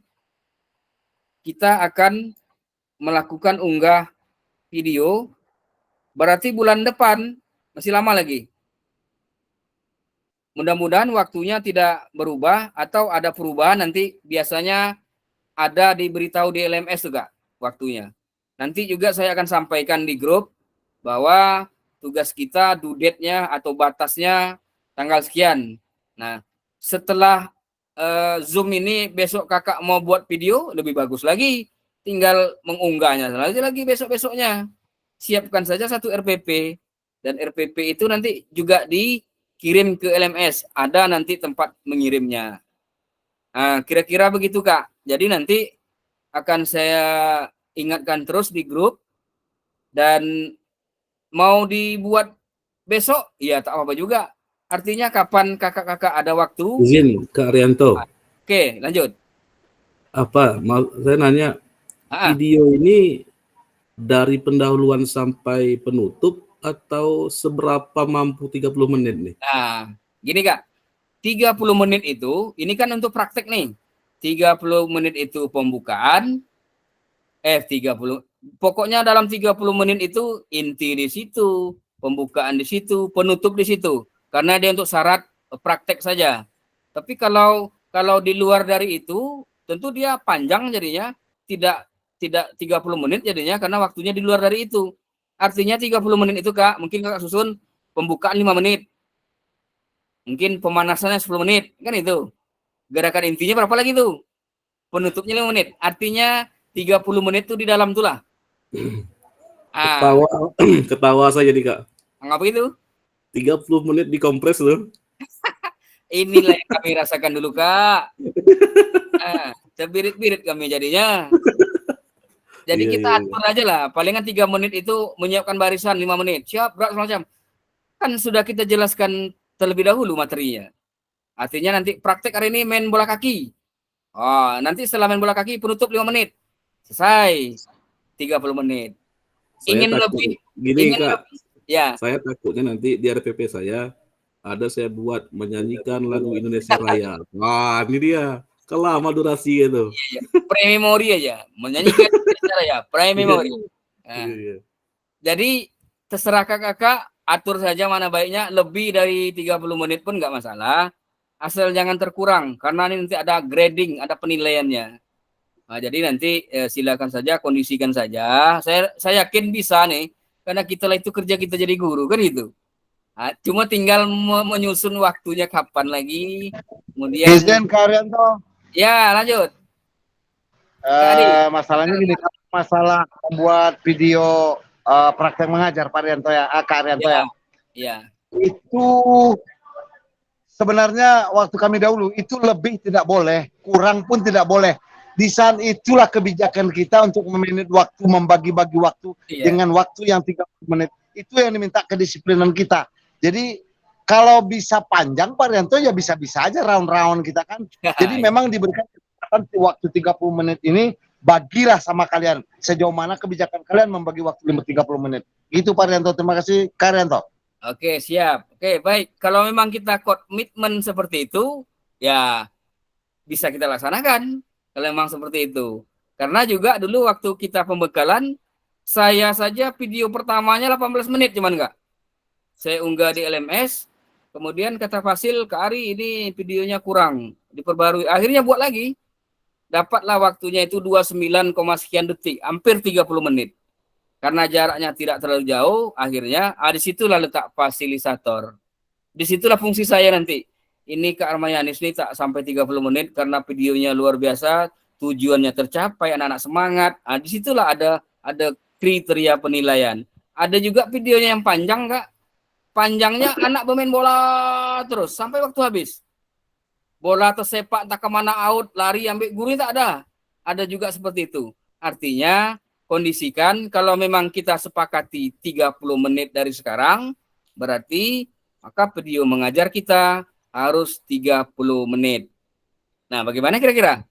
kita akan melakukan unggah video. Berarti bulan depan masih lama lagi. Mudah-mudahan waktunya tidak berubah atau ada perubahan, nanti biasanya ada diberitahu di LMS juga waktunya. Nanti juga saya akan sampaikan di grup bahwa tugas kita due date-nya atau batasnya tanggal sekian. Nah, setelah Zoom ini besok kakak mau buat video lebih bagus lagi, tinggal mengunggahnya lagi besok-besoknya. Siapkan saja satu RPP, dan RPP itu nanti juga dikirim ke LMS, ada nanti tempat mengirimnya. Nah, kira-kira begitu Kak. Jadi nanti akan saya ingatkan terus di grup, dan mau dibuat besok ya tak apa-apa juga. Artinya kapan kakak-kakak ada waktu. Izin Kak Arianto. Oke, lanjut. Saya nanya, video ini dari pendahuluan sampai penutup atau seberapa mampu 30 menit nih? Nah, gini Kak, 30 menit itu, ini kan untuk praktek nih. 30 menit itu pembukaan, 30. Pokoknya dalam 30 menit itu inti di situ, pembukaan di situ, penutup di situ. Karena dia untuk syarat praktek saja. Tapi kalau di luar dari itu, tentu dia panjang jadinya, tidak 30 menit jadinya karena waktunya di luar dari itu. Artinya 30 menit itu Kak, mungkin Kakak susun pembukaan 5 menit. Mungkin pemanasannya 10 menit, kan itu. Gerakan intinya berapa lagi tuh? Penutupnya 5 menit. Artinya 30 menit itu di dalam itulah. Ketawa saja nih Kak. Anggap itu. 30 menit dikompres loh. Inilah yang kami rasakan dulu, Kak. Terbirit-birit kami jadinya. Jadi Iya, kita iya, atur aja lah. Palingan 3 menit itu menyiapkan barisan 5 menit. Siap, berat semacam. Kan sudah kita jelaskan terlebih dahulu materinya. Artinya nanti praktek hari ini main bola kaki. Oh, nanti setelah main bola kaki penutup 5 menit. Selesai. 30 menit. Saya Ingin takut lebih, gini ingin Kak, lebih. Ya, saya takutnya nanti di RPP saya ada saya buat menyanyikan lagu Indonesia Raya. Wah, ini dia. Kelama durasi itu. pre-memory aja. Menyanyikan secara ya, pre-memory. Nah, Iya. jadi terserah kakak, atur saja mana baiknya. Lebih dari 30 menit pun nggak masalah. Asal jangan terkurang, karena ini nanti ada grading, ada penilaiannya. Nah, jadi nanti silakan saja, kondisikan saja. Saya yakin bisa nih, karena kita lah itu kerja kita jadi guru kan gitu. Nah, cuma tinggal menyusun waktunya kapan lagi. Kemudian, Izin Kak Arianto, ya lanjut. Kak Adi. masalahnya gini, masalah membuat video praktek mengajar Pak Arianto ya, Kak Arianto ya. Ya. Itu sebenarnya waktu kami dahulu itu lebih tidak boleh, kurang pun tidak boleh. Di saat itulah kebijakan kita untuk memanage waktu, membagi-bagi waktu dengan waktu yang 30 menit. Itu yang diminta kedisiplinan kita. Jadi kalau bisa panjang Pak Rianto ya bisa-bisa aja round-round kita kan. Jadi memang diberikan kesempatan waktu 30 menit ini, bagilah sama kalian sejauh mana kebijakan kalian membagi waktu 30 menit. Gitu Pak Rianto, terima kasih Kak Rianto. Oke, siap. Oke, baik. Kalau memang kita komitmen seperti itu, ya bisa kita laksanakan. Kalau memang seperti itu. Karena juga dulu waktu kita pembekalan, saya saja video pertamanya 18 menit cuman enggak. Saya unggah di LMS, kemudian kata Fasil, Kak Ari ini videonya kurang, diperbarui. Akhirnya buat lagi. Dapatlah waktunya itu 29, sekian detik, hampir 30 menit. Karena jaraknya tidak terlalu jauh, akhirnya disitulah letak fasilitator. Disitulah fungsi saya nanti. Ini Kak Armayanis ini tak sampai 30 menit karena videonya luar biasa, tujuannya tercapai, anak-anak semangat. Disitulah ada kriteria penilaian. Ada juga videonya yang panjang, Kak. Panjangnya anak bermain bola terus sampai waktu habis. Bola tersepak tak kemana out, lari ambil guru tak ada. Ada juga seperti itu. Artinya kondisikan kalau memang kita sepakati 30 menit dari sekarang, berarti maka video mengajar kita harus 30 menit. Nah, bagaimana kira-kira?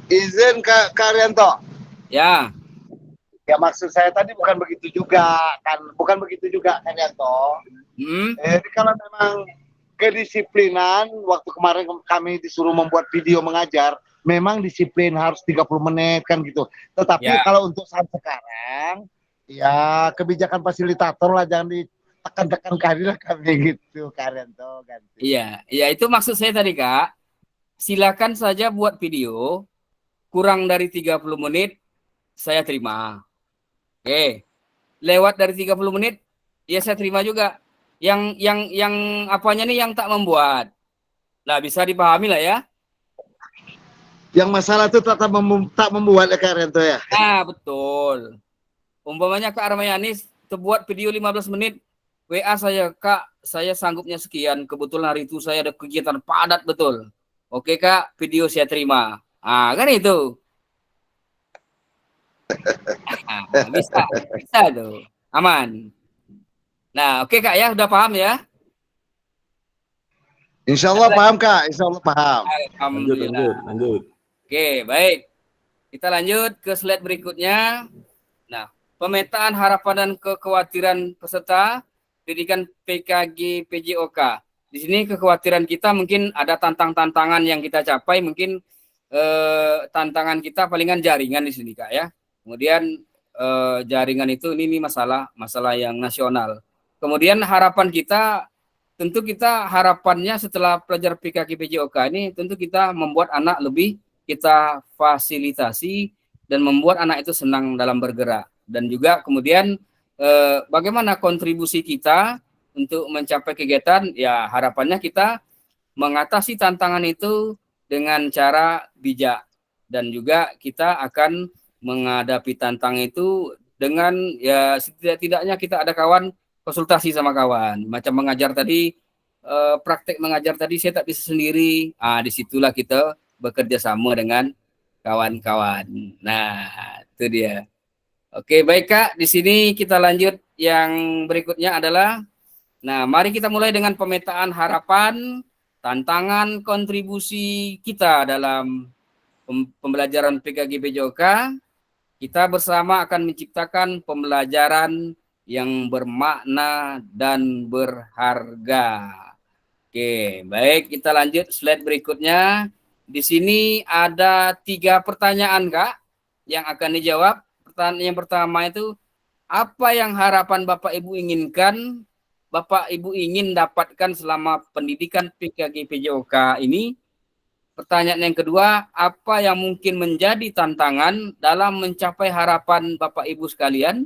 Izin Kak Arianto. Ya. Ya maksud saya tadi bukan begitu juga kan, bukan begitu juga Kak Arianto. Jadi kalau memang kedisiplinan, waktu kemarin kami disuruh membuat video mengajar, memang disiplin harus 30 menit kan gitu. Tetapi kalau untuk saat sekarang, ya kebijakan fasilitator lah, jangan ditekan-tekan kehadiran kami gitu, Kak Arianto. Iya, ya itu maksud saya tadi Kak. Silakan saja buat video kurang dari 30 menit, saya terima. Oke, lewat dari 30 menit, ya saya terima juga. Yang apanya nih yang tak membuat. Nah, bisa dipahami lah ya. Yang masalah itu tak membuat ya Kak Arianto ya. Nah, betul. Umpamanya Kak Armayanis terbuat video 15 menit, WA saya, Kak, saya sanggupnya sekian. Kebetulan hari itu saya ada kegiatan padat betul. Oke Kak, video saya terima. Kan itu. Bisa tuh. Aman. Nah, oke Kak ya, udah paham ya? Insya Allah paham Kak, Insya Allah paham. Lanjut. Oke, baik. Kita lanjut ke slide berikutnya. Nah, pemetaan harapan dan kekhawatiran peserta pendidikan PKG PJOK. Di sini kekhawatiran kita mungkin ada tantangan yang kita capai, mungkin tantangan kita palingan jaringan di sini Kak ya. Kemudian jaringan itu ini masalah yang nasional. Kemudian harapan kita, tentu kita harapannya setelah pelajar PKG PJOK ini tentu kita membuat anak lebih kita fasilitasi dan membuat anak itu senang dalam bergerak. Dan juga kemudian bagaimana kontribusi kita untuk mencapai kegiatan, ya harapannya kita mengatasi tantangan itu dengan cara bijak. Dan juga kita akan menghadapi tantangan itu dengan ya setidak-tidaknya kita ada kawan, konsultasi sama kawan. Macam mengajar tadi, praktek mengajar tadi saya tak bisa sendiri. Disitulah kita bekerja sama dengan kawan-kawan. Nah, itu dia. Oke, baik Kak. Di sini kita lanjut yang berikutnya adalah, nah, mari kita mulai dengan pemetaan harapan, tantangan, kontribusi kita dalam pembelajaran PKG PJOK. Kita bersama akan menciptakan pembelajaran yang bermakna dan berharga. Oke, baik, kita lanjut slide berikutnya. Di sini ada 3 pertanyaan, Kak, yang akan dijawab. Pertanyaan yang pertama itu, apa yang harapan Bapak Ibu inginkan, Bapak Ibu ingin dapatkan selama pendidikan PKG PJOK ini? Pertanyaan yang kedua, apa yang mungkin menjadi tantangan dalam mencapai harapan Bapak Ibu sekalian?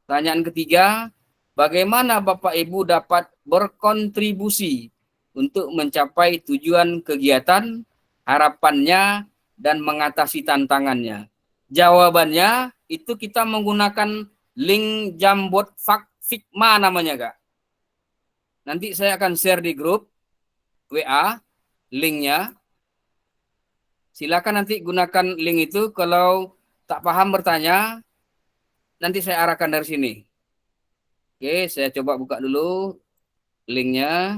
Pertanyaan ketiga, bagaimana Bapak Ibu dapat berkontribusi untuk mencapai tujuan kegiatan, harapannya, dan mengatasi tantangannya? Jawabannya itu kita menggunakan link Jamboard Figma namanya, Kak. Nanti saya akan share di grup WA linknya. Silakan nanti gunakan link itu, kalau tak paham bertanya, nanti saya arahkan dari sini. Oke, saya coba buka dulu linknya.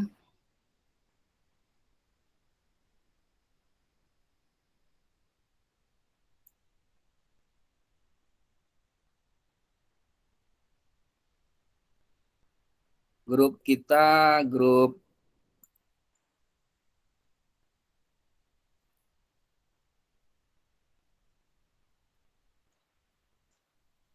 Grup kita, grup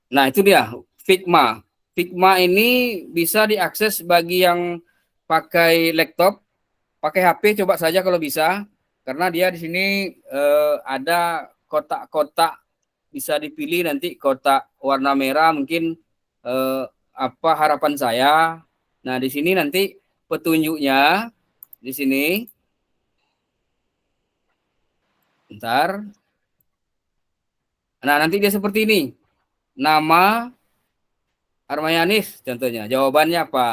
nah itu dia, Figma. Figma ini bisa diakses bagi yang pakai laptop, pakai HP coba saja kalau bisa, karena dia di sini ada kotak-kotak, bisa dipilih nanti kotak warna merah mungkin apa harapan saya. Nah, di sini nanti petunjuknya di sini. Bentar. Nah, nanti dia seperti ini. Nama Armayanis contohnya. Jawabannya apa?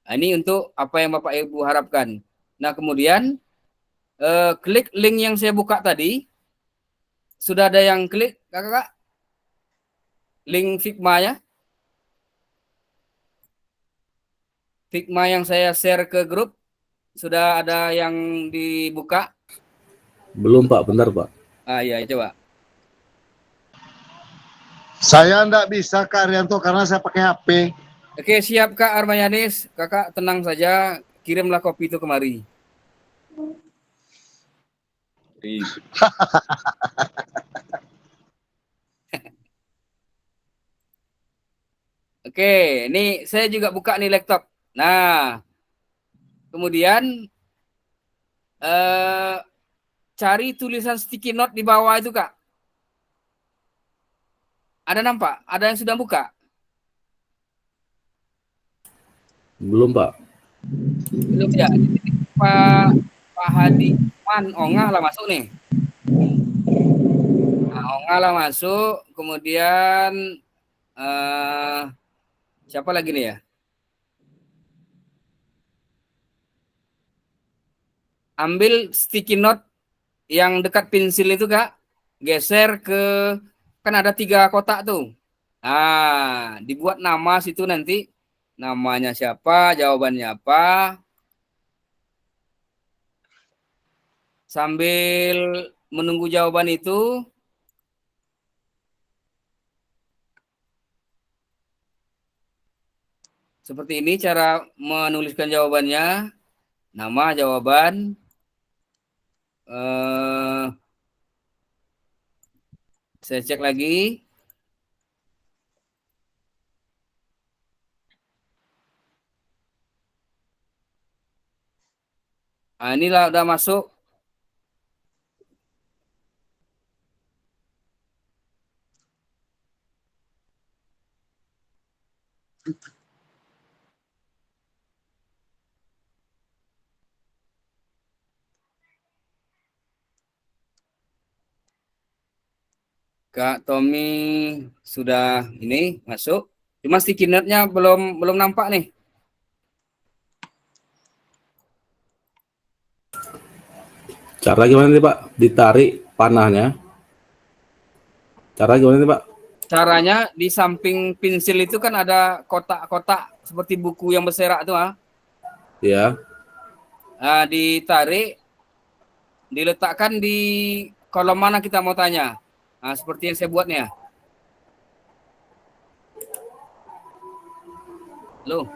Nah, ini untuk apa yang Bapak Ibu harapkan. Nah, kemudian klik link yang saya buka tadi. Sudah ada yang klik, Kakak? Link Figma ya? Figma yang saya share ke grup, sudah ada yang dibuka? Belum Pak, bentar Pak. Iya, coba. Saya enggak bisa Kak Arianto karena saya pakai HP. Oke, siap Kak Armayanis. Kakak tenang saja, kirimlah kopi itu kemari. Oke, ini saya juga buka nih laptop. Nah, kemudian cari tulisan sticky note di bawah itu, Kak. Ada nampak? Ada yang sudah buka? Belum Pak. Belum ya. Pak Hadi Ongah lah masuk nih. Nah, Ongah lah masuk. Kemudian siapa lagi nih ya? Ambil sticky note yang dekat pensil itu, Kak. Geser ke, kan ada 3 kotak tuh. Nah, dibuat nama situ nanti. Namanya siapa, jawabannya apa. Sambil menunggu jawaban itu, seperti ini cara menuliskan jawabannya. Nama, jawaban. Saya cek lagi. Nah, inilah udah masuk. Kak Tommy sudah ini masuk. Cuma sticky note-nya belum nampak nih. Cara gimana nih Pak? Ditarik panahnya. Cara gimana nih Pak? Caranya di samping pensil itu kan ada kotak-kotak seperti buku yang berserak tuh, ah. Ya. Nah, ditarik, diletakkan di kolom mana kita mau tanya. Nah, seperti yang saya buatnya. Loh.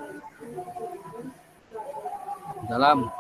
Dalam.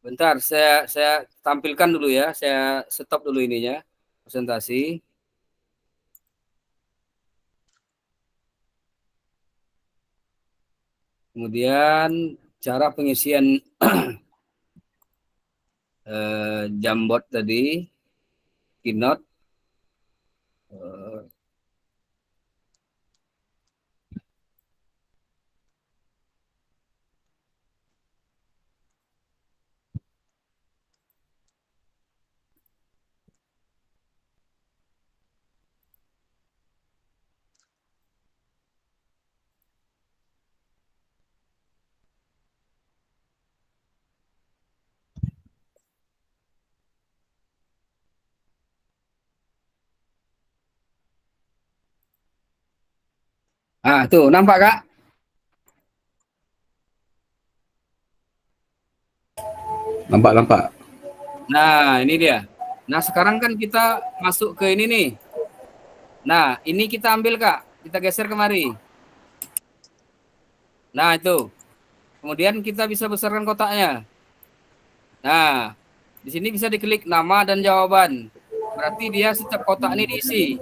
Bentar, saya tampilkan dulu ya. Saya stop dulu ininya, presentasi. Kemudian cara pengisian Jamboard tadi, keynote. Ah, tuh nampak Kak? Nampak. Nah, ini dia. Nah, sekarang kan kita masuk ke ini nih. Nah, ini kita ambil Kak. Kita geser kemari. Nah, itu. Kemudian kita bisa besarkan kotaknya. Nah, di sini bisa diklik nama dan jawaban. Berarti dia setiap kotak ini diisi.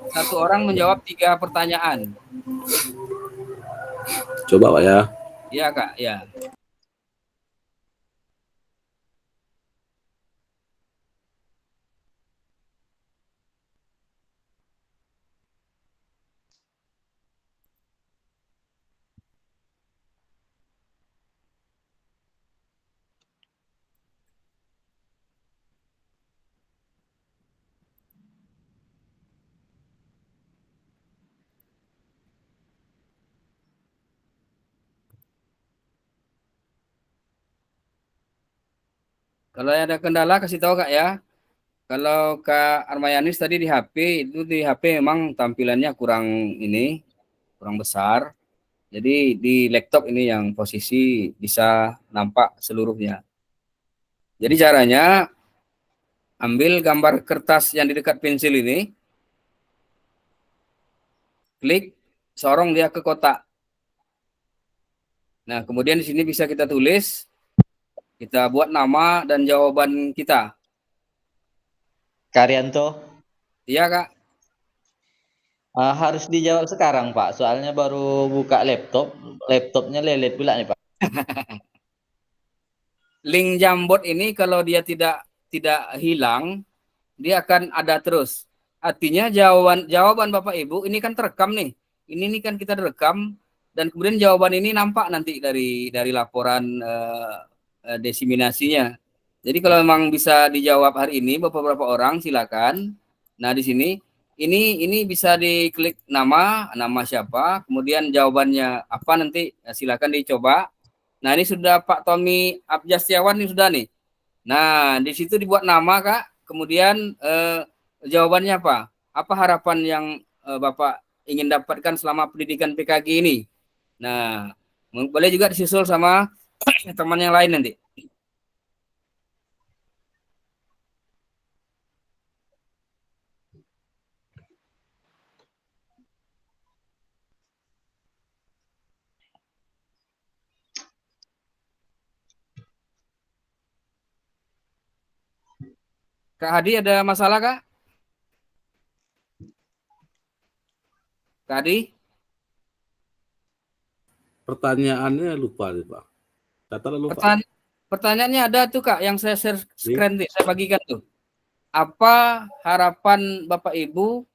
Satu orang menjawab 3 pertanyaan. Coba Pak ya. Iya Kak, ya. Kalau ada kendala kasih tahu Kak ya. Kalau Kak Armayanis tadi di HP, itu di HP memang tampilannya kurang besar. Jadi di laptop ini yang posisi bisa nampak seluruhnya. Jadi caranya ambil gambar kertas yang di dekat pensil ini, klik, sorong dia ke kotak. Nah, kemudian di sini bisa kita tulis, kita buat nama dan jawaban kita. Karyanto, Iya Kak. harus dijawab sekarang Pak, soalnya baru buka laptopnya lelet pula nih Pak. Link Jamboard ini kalau dia tidak hilang, dia akan ada terus. Artinya jawaban Bapak Ibu ini kan terekam nih. Ini kan kita direkam dan kemudian jawaban ini nampak nanti dari laporan desiminasinya. Jadi kalau memang bisa dijawab hari ini beberapa orang silakan. Nah, di sini ini bisa diklik nama siapa, kemudian jawabannya apa nanti silakan dicoba. Nah, ini sudah Pak Tommy Abjastiawan ini sudah nih. Nah, di situ dibuat nama Kak, kemudian jawabannya apa? Apa harapan yang Bapak ingin dapatkan selama pendidikan PKG ini? Nah, boleh juga disusul sama teman yang lain nanti. Kak Hadi ada masalah Kak? Kak Hadi? Pertanyaannya lupa nih Pak. Katalah lupa. Pertanyaannya ada tuh Kak yang saya share screen nih, saya bagikan tuh. Apa harapan Bapak Ibu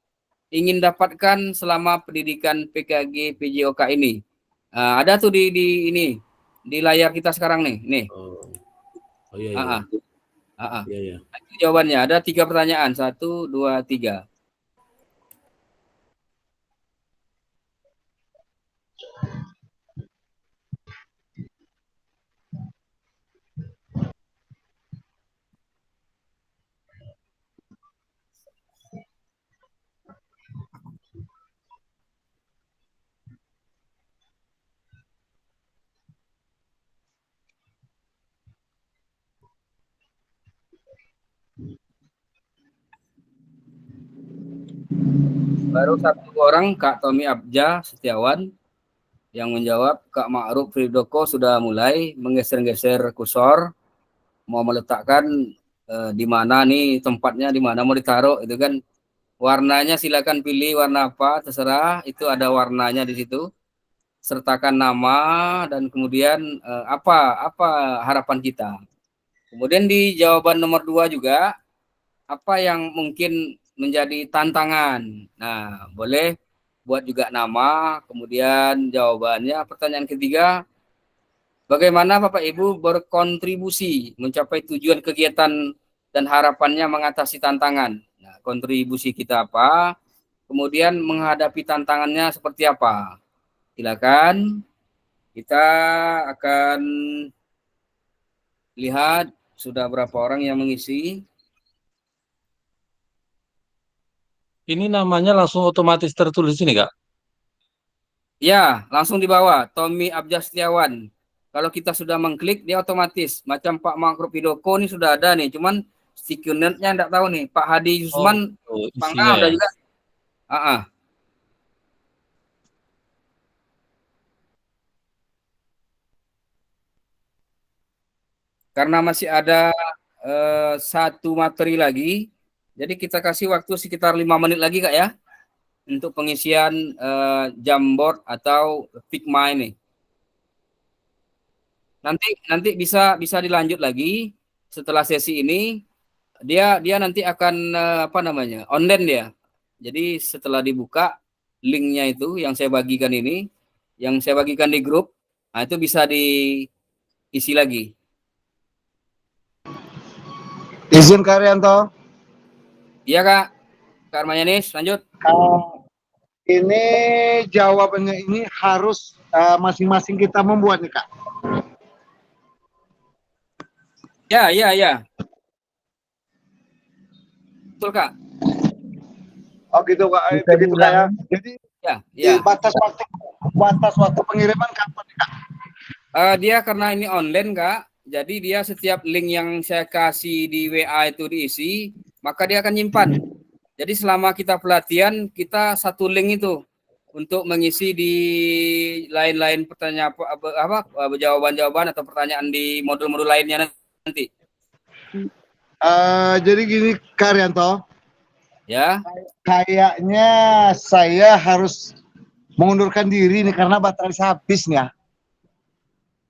ingin dapatkan selama pendidikan PKG PJOK ini? Ada tuh di ini di layar kita sekarang nih. Nih. Oh iya iya. Iya iya. Jawabannya ada 3 pertanyaan. 1, 2, 3. Baru 1 orang, Kak Tommy Abja Setiawan, yang menjawab. Kak Ma'ruf Ridoko sudah mulai menggeser-geser kursor, mau meletakkan di mana nih tempatnya, di mana mau ditaruh itu kan. Warnanya silakan pilih warna apa, terserah. Itu ada warnanya di situ. Sertakan nama dan kemudian apa harapan kita. Kemudian di jawaban nomor 2 juga, apa yang mungkin menjadi tantangan. Nah, boleh buat juga nama, kemudian jawabannya. Pertanyaan ketiga, bagaimana Bapak Ibu berkontribusi mencapai tujuan kegiatan dan harapannya mengatasi tantangan. Nah, kontribusi kita apa? Kemudian menghadapi tantangannya seperti apa? Silakan. Kita akan lihat sudah berapa orang yang mengisi. Ini namanya langsung otomatis tertulis ini, Kak? Ya, langsung di bawah, Tommy Abja Setiawan. Kalau kita sudah mengklik, dia otomatis. Macam Pak Ma'ruf Ridoko ini sudah ada nih, cuman stiker note-nya enggak tahu nih. Pak Hadi Yusman, isinya udah ya? juga. Karena masih ada 1 materi lagi, jadi kita kasih waktu sekitar 5 menit lagi Kak ya, untuk pengisian Jamboard atau Figma ini. Nanti bisa dilanjut lagi setelah sesi ini. Dia nanti akan online dia. Jadi setelah dibuka linknya itu yang saya bagikan ini, yang saya bagikan di grup, nah itu bisa diisi lagi. Izin Kak Rianto. Iya Kak. Kak Armayanis, lanjut. Ini jawabannya ini harus masing-masing kita membuat nih Kak. Ya. Betul Kak. Oh gitu Kak. Begitu Kak ya. Jadi ya. batas waktu pengiriman kapan nih Kak? Dia karena ini online Kak, jadi dia setiap link yang saya kasih di WA itu diisi, maka dia akan nyimpan. Jadi selama kita pelatihan, kita 1 link itu untuk mengisi di lain-lain pertanyaan jawaban-jawaban atau pertanyaan di modul-modul lainnya nanti. Jadi gini Kak Rianto. Ya. Kayaknya saya harus mengundurkan diri nih karena baterai saya habis nih ya.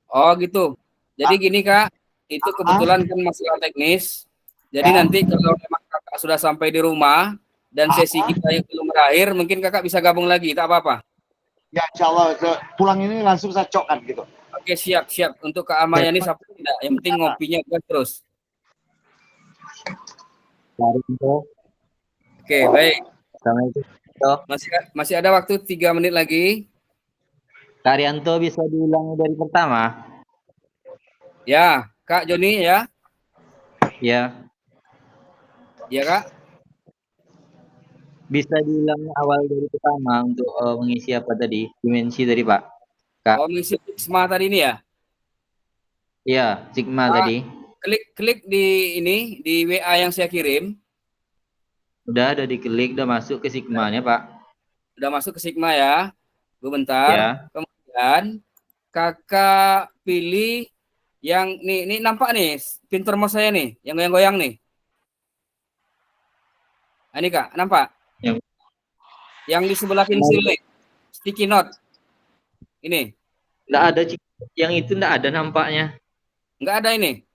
Oh gitu. Jadi gini Kak, itu kebetulan kan masalah teknis. Jadi nanti kalau memang Kakak sudah sampai di rumah dan sesi kita yang belum berakhir, mungkin Kakak bisa gabung lagi, tak apa-apa. Ya insya Allah, pulang ini langsung saya cokkan gitu. Oke, siap. Untuk Kak Amayani sampai tidak. Yang penting ngopinya terus. Oke, baik. Masih ada waktu 3 menit lagi. Kak Rianto bisa diulangi dari pertama? Ya, Kak Joni ya. Ya. Ya Kak. Bisa diulangi awal dari pertama untuk mengisi apa tadi? Dimensi tadi Pak. Kak. Oh, mengisi Sigma tadi ini ya? Iya, Sigma tadi. Klik di ini, di WA yang saya kirim. Udah diklik, udah masuk ke Sigma-nya Pak. Udah masuk ke Sigma ya. Bentar. Ya. Kemudian Kakak pilih yang nih nampak nih pinter mouse saya nih, yang goyang-goyang nih. Ini Kak, nampak? Yang- Yang di sebelah pensil nih, sticky note. Ini, Nggak ada, yang itu nggak ada nampaknya. nggak ada ini.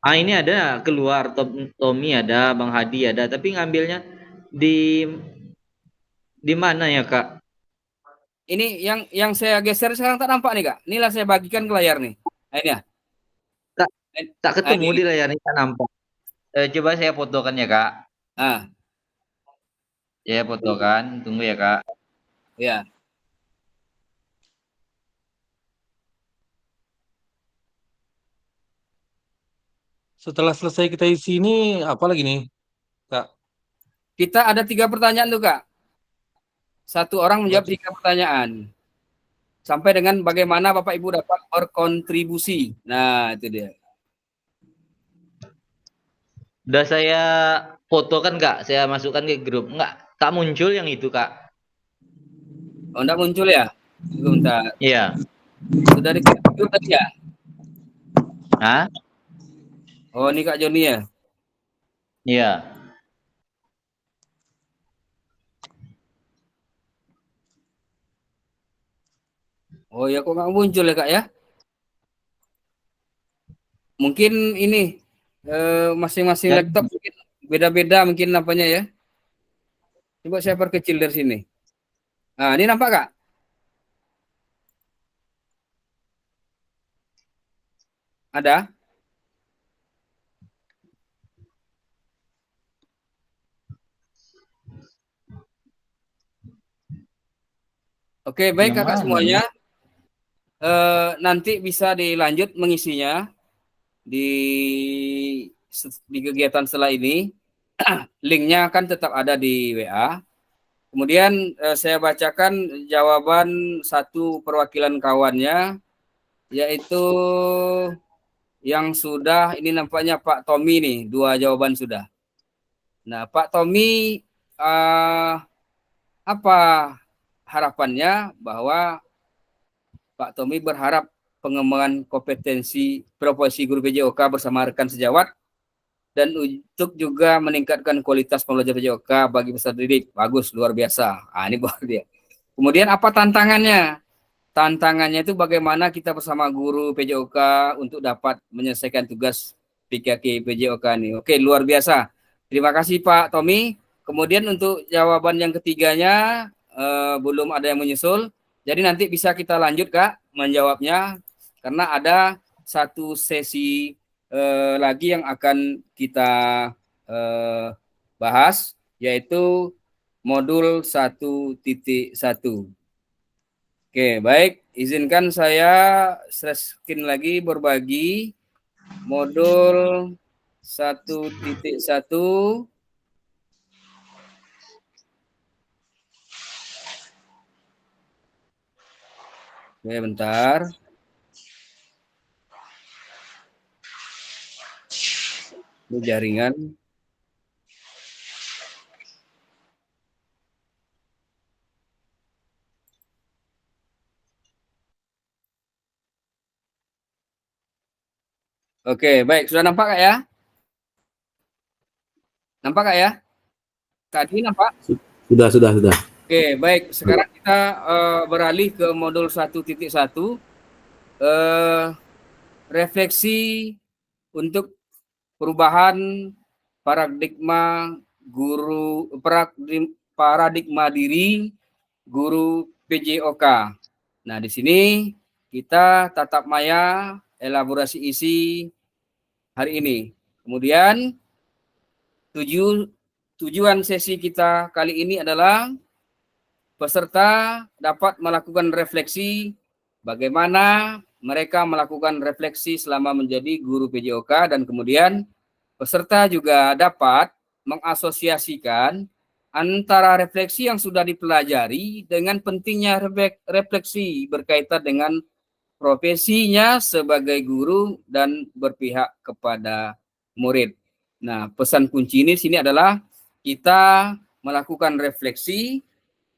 Ah, ini ada keluar, Tommy ada, Bang Hadi ada, tapi ngambilnya di mana ya, Kak? Ini yang saya geser sekarang tak nampak nih Kak. Inilah saya bagikan ke layar nih. Nah, ini ya. Tak ketemu ini. di layarnya, tak nampak. Coba saya fotokan ya, Kak. Ah, Ya, fotokan. Tunggu ya, Kak. ya. Setelah selesai kita isi ini, apa lagi nih, Kak? Kita ada 3 pertanyaan tuh Kak. Satu orang menjawab 3 pertanyaan. Sampai dengan bagaimana Bapak Ibu dapat berkontribusi. Nah, itu dia. Udah saya fotokan, Kak. Saya masukkan ke grup. Enggak, tak muncul yang itu, Kak. Oh, enggak muncul ya? Sebentar. Iya. Sudah diketik tadi ya? Hah? Oh, ini Kak Joni ya? Iya. Oh ya, kok nggak muncul ya Kak ya? Mungkin ini masing-masing laptop mungkin beda-beda mungkin apanya ya. Coba saya perkecil dari sini. Nah, ini nampak Kak? Ada? Oke, baik Kakak semuanya. Nanti bisa dilanjut mengisinya di kegiatan setelah ini. Linknya akan tetap ada di WA. Kemudian saya bacakan jawaban satu perwakilan kawannya, yaitu yang sudah, ini nampaknya Pak Tommy nih, 2 jawaban sudah. Nah, Pak Tommy, apa harapannya? Bahwa Pak Tommy berharap pengembangan kompetensi profesi guru PJOK bersama rekan sejawat dan untuk juga meningkatkan kualitas pembelajaran PJOK bagi peserta didik. Bagus, luar biasa. Ini baru dia. Kemudian apa tantangannya? Tantangannya itu bagaimana kita bersama guru PJOK untuk dapat menyelesaikan tugas PKK PJOK ini. Oke, luar biasa. Terima kasih Pak Tommy. Kemudian untuk jawaban yang ketiganya belum ada yang menyusul. Jadi nanti bisa kita lanjut Kak menjawabnya karena ada satu sesi lagi yang akan kita bahas, yaitu modul 1.1. Oke, baik. Izinkan saya share screen lagi berbagi modul 1.1. Oke, bentar. Ini jaringan. Oke, baik. Sudah nampak Kak ya? Nampak Kak ya? Tadi nampak? Sudah. Oke, baik. Sekarang kita beralih ke modul 1.1. Refleksi untuk perubahan paradigma paradigma diri guru PJOK. Nah, di sini kita tatap maya elaborasi isi hari ini. Kemudian tujuan sesi kita kali ini adalah peserta dapat melakukan refleksi bagaimana mereka melakukan refleksi selama menjadi guru PJOK, dan kemudian peserta juga dapat mengasosiasikan antara refleksi yang sudah dipelajari dengan pentingnya refleksi berkaitan dengan profesinya sebagai guru dan berpihak kepada murid. Nah, pesan kunci ini sini adalah kita melakukan refleksi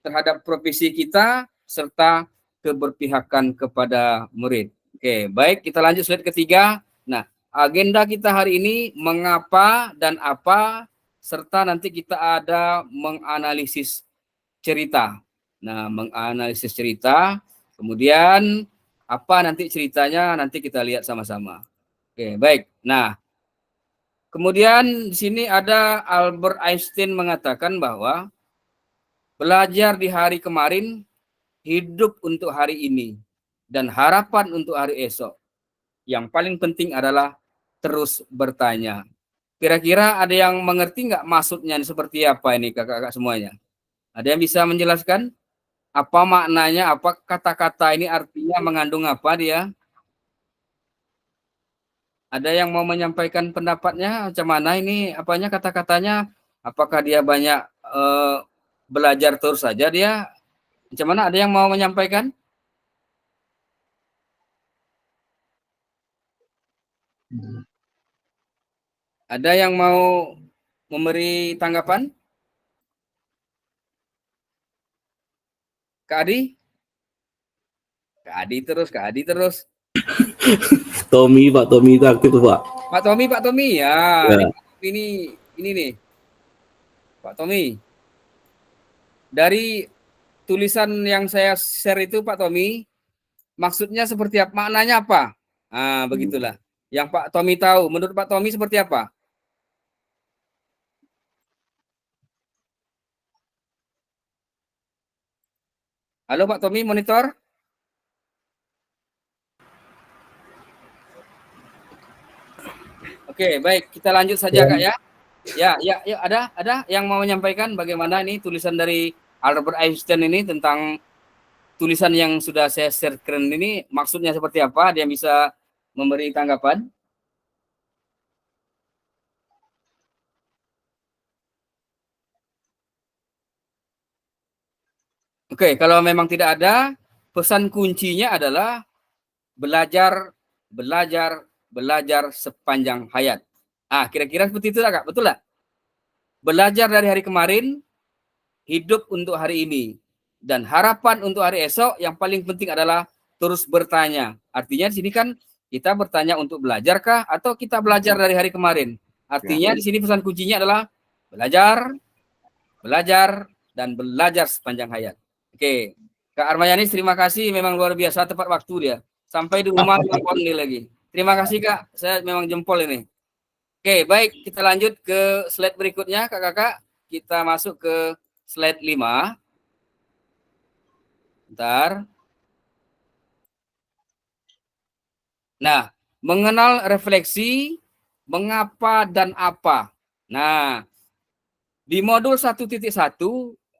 terhadap profesi kita serta keberpihakan kepada murid. Oke, baik, kita lanjut slide ketiga. Nah, agenda kita hari ini mengapa dan apa serta nanti kita ada menganalisis cerita. Nah, menganalisis cerita, kemudian apa nanti ceritanya nanti kita lihat sama-sama. Oke, baik. Nah, kemudian di sini ada Albert Einstein mengatakan bahwa belajar di hari kemarin, hidup untuk hari ini, dan harapan untuk hari esok. Yang paling penting adalah terus bertanya. Kira-kira ada yang mengerti nggak maksudnya seperti apa ini kakak-kakak semuanya? Ada yang bisa menjelaskan? Apa maknanya, apa kata-kata ini artinya mengandung apa dia? Ada yang mau menyampaikan pendapatnya? Macam mana ini apanya kata-katanya? Apakah dia banyak belajar terus saja dia? Macam mana? Ada yang mau menyampaikan? Ada yang mau memberi tanggapan? Kak Adi? Kak Adi terus. Tommy itu aktif tuh Pak. Pak Tommy ya. Ya. Ini nih. Pak Tommy. Dari tulisan yang saya share itu Pak Tommy, maksudnya seperti apa? Maknanya apa? Ah, begitulah. Yang Pak Tommy tahu, menurut Pak Tommy seperti apa? Halo Pak Tommy, monitor. Oke, baik, kita lanjut saja Kak ya. Ya, ada yang mau menyampaikan bagaimana ini tulisan dari Albert Einstein ini tentang tulisan yang sudah saya share ini maksudnya seperti apa? Dia bisa memberi tanggapan? Oke, kalau memang tidak ada, pesan kuncinya adalah belajar sepanjang hayat. Ah, kira-kira seperti itu Kak, betul lah? Belajar dari hari kemarin, hidup untuk hari ini, dan harapan untuk hari esok. Yang paling penting adalah terus bertanya. Artinya di sini kan kita bertanya untuk belajar kah, atau kita belajar dari hari kemarin? Artinya di sini pesan kuncinya adalah belajar dan belajar sepanjang hayat. Oke, Kak Armayanis terima kasih, memang luar biasa tepat waktu dia. Sampai di rumah telepon nih lagi. Terima kasih Kak, saya memang jempol ini. Oke, baik, kita lanjut ke slide berikutnya Kakak-kakak. Kita masuk ke slide 5. Bentar. Nah, mengenal refleksi, mengapa dan apa. Nah, di modul 1.1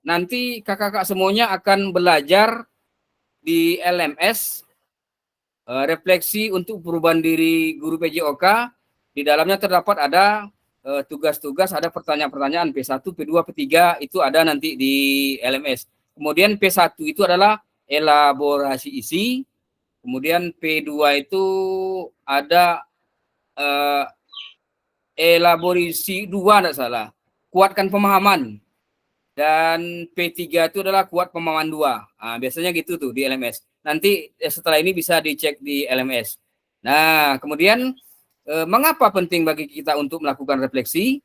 nanti kakak-kakak semuanya akan belajar di LMS refleksi untuk perubahan diri guru PJOK. Di dalamnya terdapat ada tugas-tugas, ada pertanyaan-pertanyaan P1, P2, P3 itu ada nanti di LMS. Kemudian P1 itu adalah elaborasi isi. Kemudian P2 itu ada elaborasi 2 tidak salah. Kuatkan pemahaman. Dan P3 itu adalah kuat pemahaman 2. Nah, biasanya gitu tuh di LMS. Nanti setelah ini bisa dicek di LMS. Nah, kemudian mengapa penting bagi kita untuk melakukan refleksi?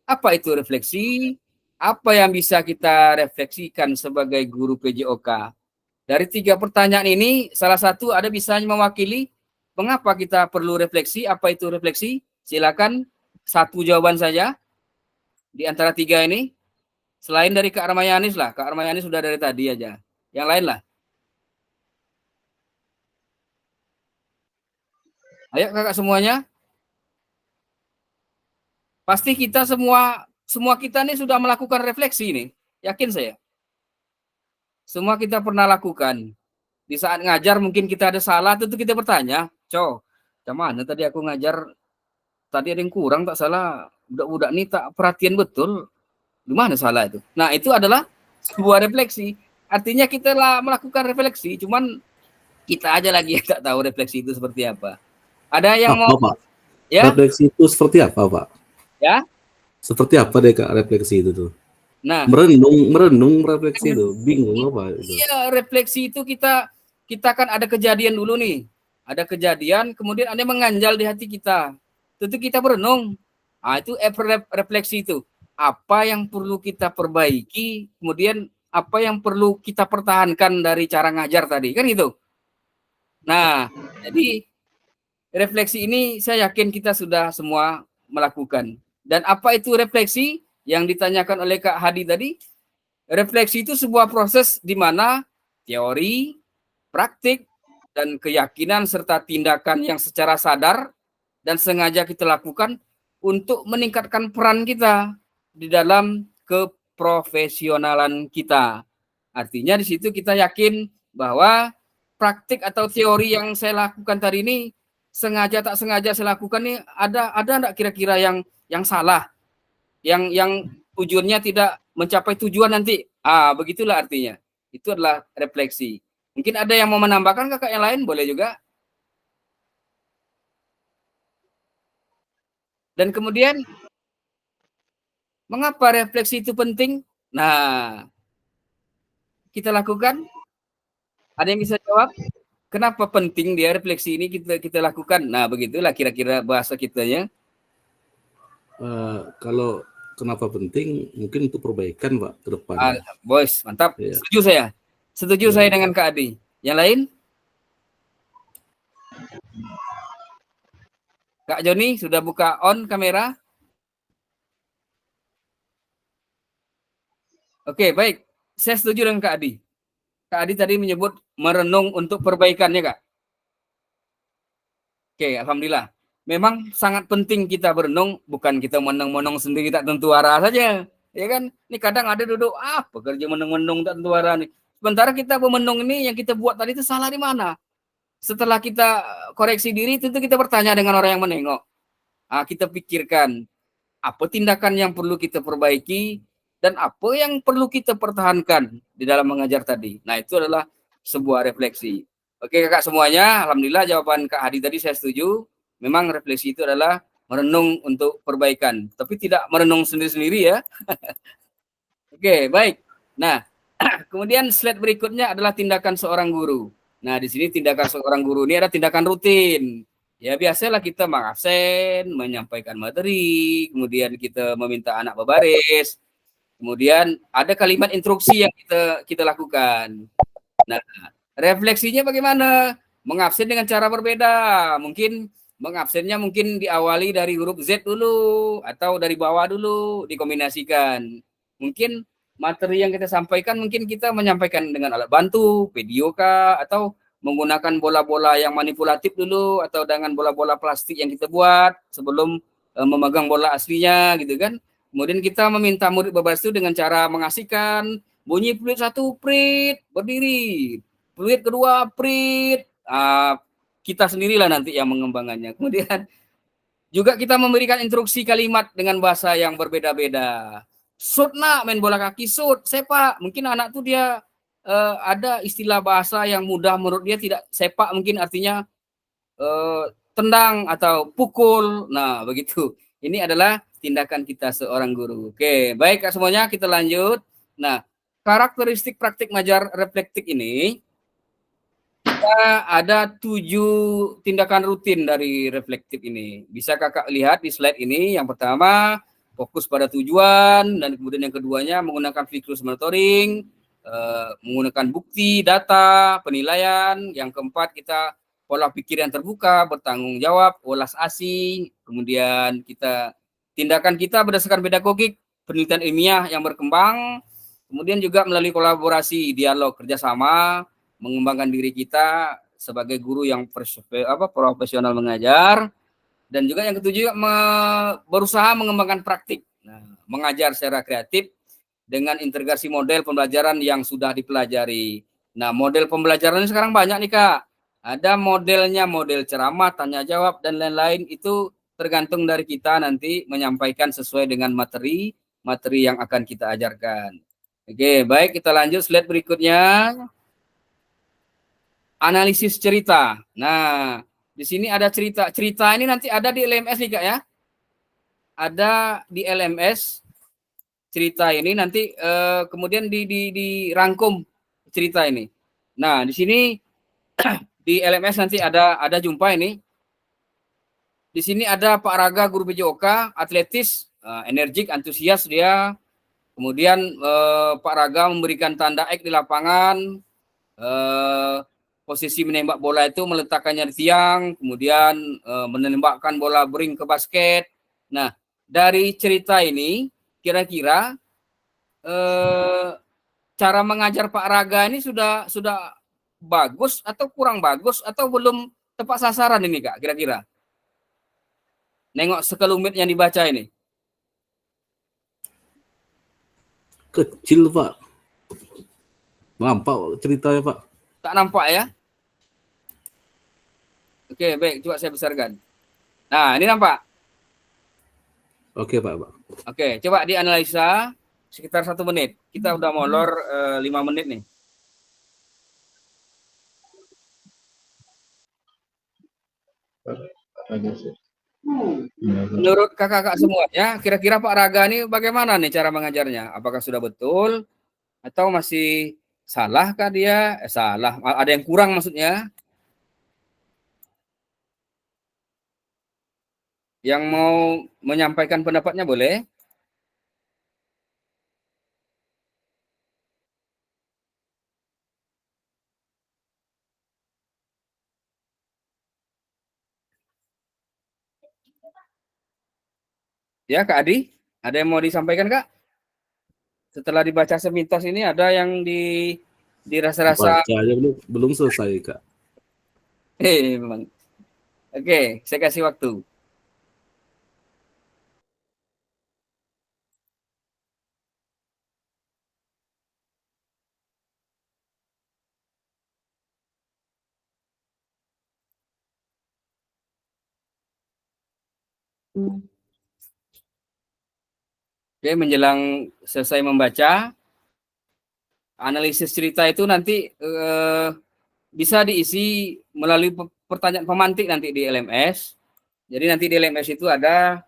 Apa itu refleksi? Apa yang bisa kita refleksikan sebagai guru PJOK? Dari 3 pertanyaan ini, salah satu ada bisa mewakili mengapa kita perlu refleksi, apa itu refleksi? Silakan satu jawaban saja di antara 3 ini. Selain dari Kak Armayanis lah, Kak Armayanis sudah dari tadi aja. Yang lain lah. Ayo kakak semuanya. Pasti kita semua kita nih sudah melakukan refleksi nih. Yakin saya. Semua kita pernah lakukan. Di saat ngajar mungkin kita ada salah, tentu kita bertanya, mana tadi aku ngajar, tadi ada yang kurang tak salah, budak-budak nih tak perhatian betul. Di mana salah itu? Nah, itu adalah sebuah refleksi. Artinya kita lah melakukan refleksi, cuman kita aja lagi yang tak tahu refleksi itu seperti apa. Ada yang mau Pak? Ya? Refleksi itu seperti apa, Pak? Ya? Seperti apa deh Kak refleksi itu tuh? Nah, merenung refleksi itu, bingung apa itu? Iya, refleksi itu kita kan ada kejadian dulu nih. Ada kejadian, kemudian ada yang mengganjal di hati kita. Tentu kita berenung. Nah, itu refleksi itu. apa yang perlu kita perbaiki, kemudian apa yang perlu kita pertahankan dari cara ngajar tadi, kan gitu. Nah, jadi refleksi ini saya yakin kita sudah semua melakukan. Dan apa itu refleksi yang ditanyakan oleh Kak Hadi tadi? Refleksi itu sebuah proses di mana teori, praktik, dan keyakinan serta tindakan yang secara sadar dan sengaja kita lakukan untuk meningkatkan peran kita di dalam keprofesionalan kita. Artinya di situ kita yakin bahwa praktik atau teori yang saya lakukan tadi ini sengaja tak sengaja saya lakukan nih, ada enggak kira-kira yang salah, yang tujuannya tidak mencapai tujuan nanti. Begitulah artinya. Itu adalah refleksi. Mungkin ada yang mau menambahkan kakak yang lain, boleh juga. Dan kemudian mengapa refleksi itu penting? Nah, kita lakukan. Ada yang bisa jawab? Kenapa penting dia refleksi ini kita lakukan? Nah, begitulah kira-kira bahasa kitanya. Kalau kenapa penting? Mungkin untuk perbaikan, Pak, ke depan. Bos, mantap. Ya. Setuju saya. Setuju saya dengan Kak Adi. Yang lain? Kak Joni sudah buka on kamera? Oke, baik. Saya setuju dengan Kak Adi. Kak Adi tadi menyebut merenung untuk perbaikannya, Kak. Oke, alhamdulillah. Memang sangat penting kita berenung, bukan kita meneng-meneng sendiri tak tentu arah saja. Ya kan? Ini kadang ada duduk, pekerja meneng-meneng tak tentu arah nih. Sementara kita memenung ini yang kita buat tadi itu salah di mana? Setelah kita koreksi diri, tentu kita bertanya dengan orang yang menengok. Kita pikirkan apa tindakan yang perlu kita perbaiki dan apa yang perlu kita pertahankan di dalam mengajar tadi. Nah, itu adalah sebuah refleksi. Oke, kakak semuanya, alhamdulillah jawaban Kak Hadi tadi saya setuju. Memang refleksi itu adalah merenung untuk perbaikan, tapi tidak merenung sendiri-sendiri ya. Oke, baik. Nah, kemudian slide berikutnya adalah tindakan seorang guru. Nah, di sini tindakan seorang guru ini ada tindakan rutin. Ya, biasalah kita mengabsen, menyampaikan materi, kemudian kita meminta anak berbaris, kemudian ada kalimat instruksi yang kita lakukan. Nah, refleksinya bagaimana? Mengabsen dengan cara berbeda. Mungkin mengabsennya mungkin diawali dari huruf Z dulu, atau dari bawah dulu, dikombinasikan. Mungkin materi yang kita sampaikan, mungkin kita menyampaikan dengan alat bantu, video kah, atau menggunakan bola-bola yang manipulatif dulu, atau dengan bola-bola plastik yang kita buat sebelum memegang bola aslinya gitu kan. Kemudian kita meminta murid berbaris itu dengan cara mengasihkan bunyi peluit 1 prit, berdiri, peluit kedua prit, kita sendirilah nanti yang mengembangkannya. Kemudian juga kita memberikan instruksi kalimat dengan bahasa yang berbeda-beda. Shoot nak, main bola kaki, shoot, sepak. Mungkin anak tuh dia ada istilah bahasa yang mudah menurut dia, tidak sepak mungkin artinya tendang atau pukul. Nah, begitu. Ini adalah tindakan kita seorang guru. Oke, baik Kak semuanya, kita lanjut. Nah, karakteristik praktik ngajar reflektif ini, kita ada 7 tindakan rutin dari reflektif ini. Bisa kakak lihat di slide ini. Yang pertama, fokus pada tujuan, dan kemudian yang keduanya menggunakan siklus monitoring, menggunakan bukti, data, penilaian. Yang keempat, kita pola pikir yang terbuka, bertanggung jawab, ulas asih. Kemudian tindakan kita berdasarkan pedagogik, penelitian ilmiah yang berkembang. Kemudian juga melalui kolaborasi, dialog, kerjasama, mengembangkan diri kita sebagai guru yang profesional mengajar. Dan juga yang ketujuh, berusaha mengembangkan praktik. Nah, mengajar secara kreatif dengan integrasi model pembelajaran yang sudah dipelajari. Nah, model pembelajaran sekarang banyak nih Kak. Ada modelnya, model ceramah, tanya jawab, dan lain-lain. Itu tergantung dari kita nanti menyampaikan sesuai dengan materi yang akan kita ajarkan. Oke, baik, kita lanjut slide berikutnya. Analisis cerita. Nah, di sini ada cerita. Cerita ini nanti ada di LMS nih Kak ya. Ada di LMS. Cerita ini nanti kemudian dirangkum cerita ini. Nah, di sini di LMS nanti ada jumpa ini. Di sini ada Pak Raga, guru PJOK, atletis. energik, antusias dia. Kemudian Pak Raga memberikan tanda X di lapangan. Posisi menembak bola itu meletakkannya di tiang, kemudian menembakkan bola bring ke basket. Nah, dari cerita ini kira-kira cara mengajar Pak Raga ini sudah bagus atau kurang bagus atau belum tepat sasaran ini Kak, kira-kira? Nengok sekelumit yang dibaca ini. Kecil Pak. Nampak ceritanya Pak. Tak nampak ya? Oke, baik. Coba saya besarkan. Nah, ini nampak? Oke Pak. Oke, coba dianalisa sekitar 1 menit. Kita udah molor 5 menit nih. Menurut kakak-kakak semuanya, kira-kira Pak Raga ini bagaimana nih cara mengajarnya? Apakah sudah betul atau masih salah kah dia? Salah, ada yang kurang maksudnya. Yang mau menyampaikan pendapatnya boleh. Ya, Kak Adi, ada yang mau disampaikan, Kak? Setelah dibaca sepintas ini ada yang dirasa-rasa Bacanya belum selesai, Kak. memang. Oke, saya kasih waktu. Oke, menjelang selesai membaca, analisis cerita itu nanti bisa diisi melalui pertanyaan pemantik nanti di LMS. Jadi nanti di LMS itu ada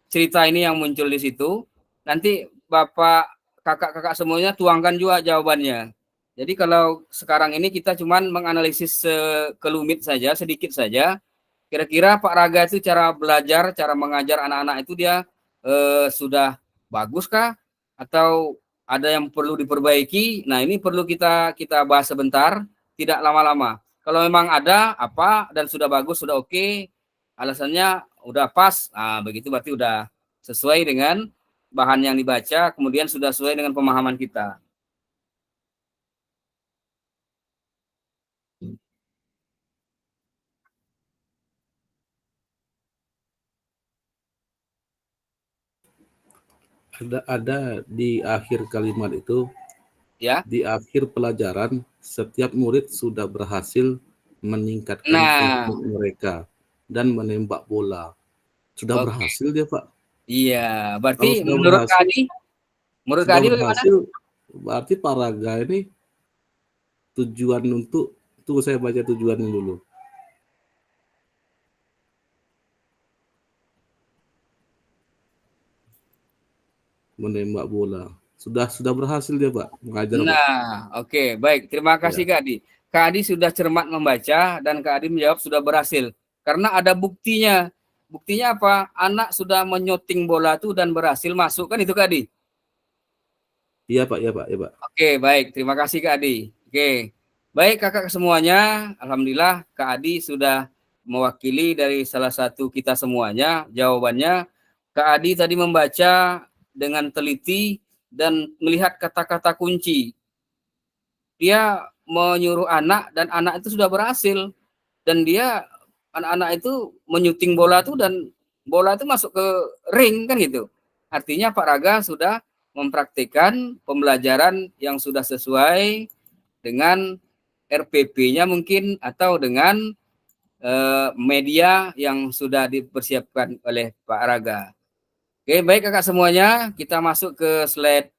cerita ini yang muncul di situ. Nanti Bapak, kakak-kakak semuanya tuangkan juga jawabannya. Jadi kalau sekarang ini kita cuman menganalisis sekelumit saja, sedikit saja. Kira-kira Pak Raga itu cara belajar, cara mengajar anak-anak itu dia sudah bagus kah? Atau ada yang perlu diperbaiki? Nah, ini perlu kita bahas sebentar, tidak lama-lama. Kalau memang ada apa dan sudah bagus, sudah oke, alasannya udah pas, nah begitu berarti udah sesuai dengan bahan yang dibaca, kemudian sudah sesuai dengan pemahaman kita. Ada di akhir kalimat itu, Ya. di akhir pelajaran setiap murid sudah berhasil meningkatkan teknik mereka dan menembak bola. Sudah berhasil dia, Pak. Iya, berarti menurut Kak Adi bagaimana? Berarti Pak Raga ini tujuan untuk, tunggu saya baca tujuannya dulu. Menembak bola. Sudah berhasil dia, Pak, mengajar. Nah, oke, baik. Terima kasih Kak Adi. Kak Adi sudah cermat membaca dan Kak Adi menjawab sudah berhasil. Karena ada buktinya. Buktinya apa? Anak sudah menyoting bola itu dan berhasil masuk, kan itu Kak Adi? Iya Pak. Oke, baik. Terima kasih Kak Adi. Oke. Baik kakak semuanya, alhamdulillah Kak Adi sudah mewakili dari salah satu kita semuanya. Jawabannya, Kak Adi tadi membaca dengan teliti dan melihat kata-kata kunci. Dia menyuruh anak dan anak itu sudah berhasil. Dan dia, anak-anak itu menyuting bola itu dan bola itu masuk ke ring, kan gitu. Artinya Pak Raga sudah mempraktikkan pembelajaran yang sudah sesuai dengan RPP-nya mungkin atau dengan media yang sudah dipersiapkan oleh Pak Raga. Oke, baik kakak semuanya, kita masuk ke slide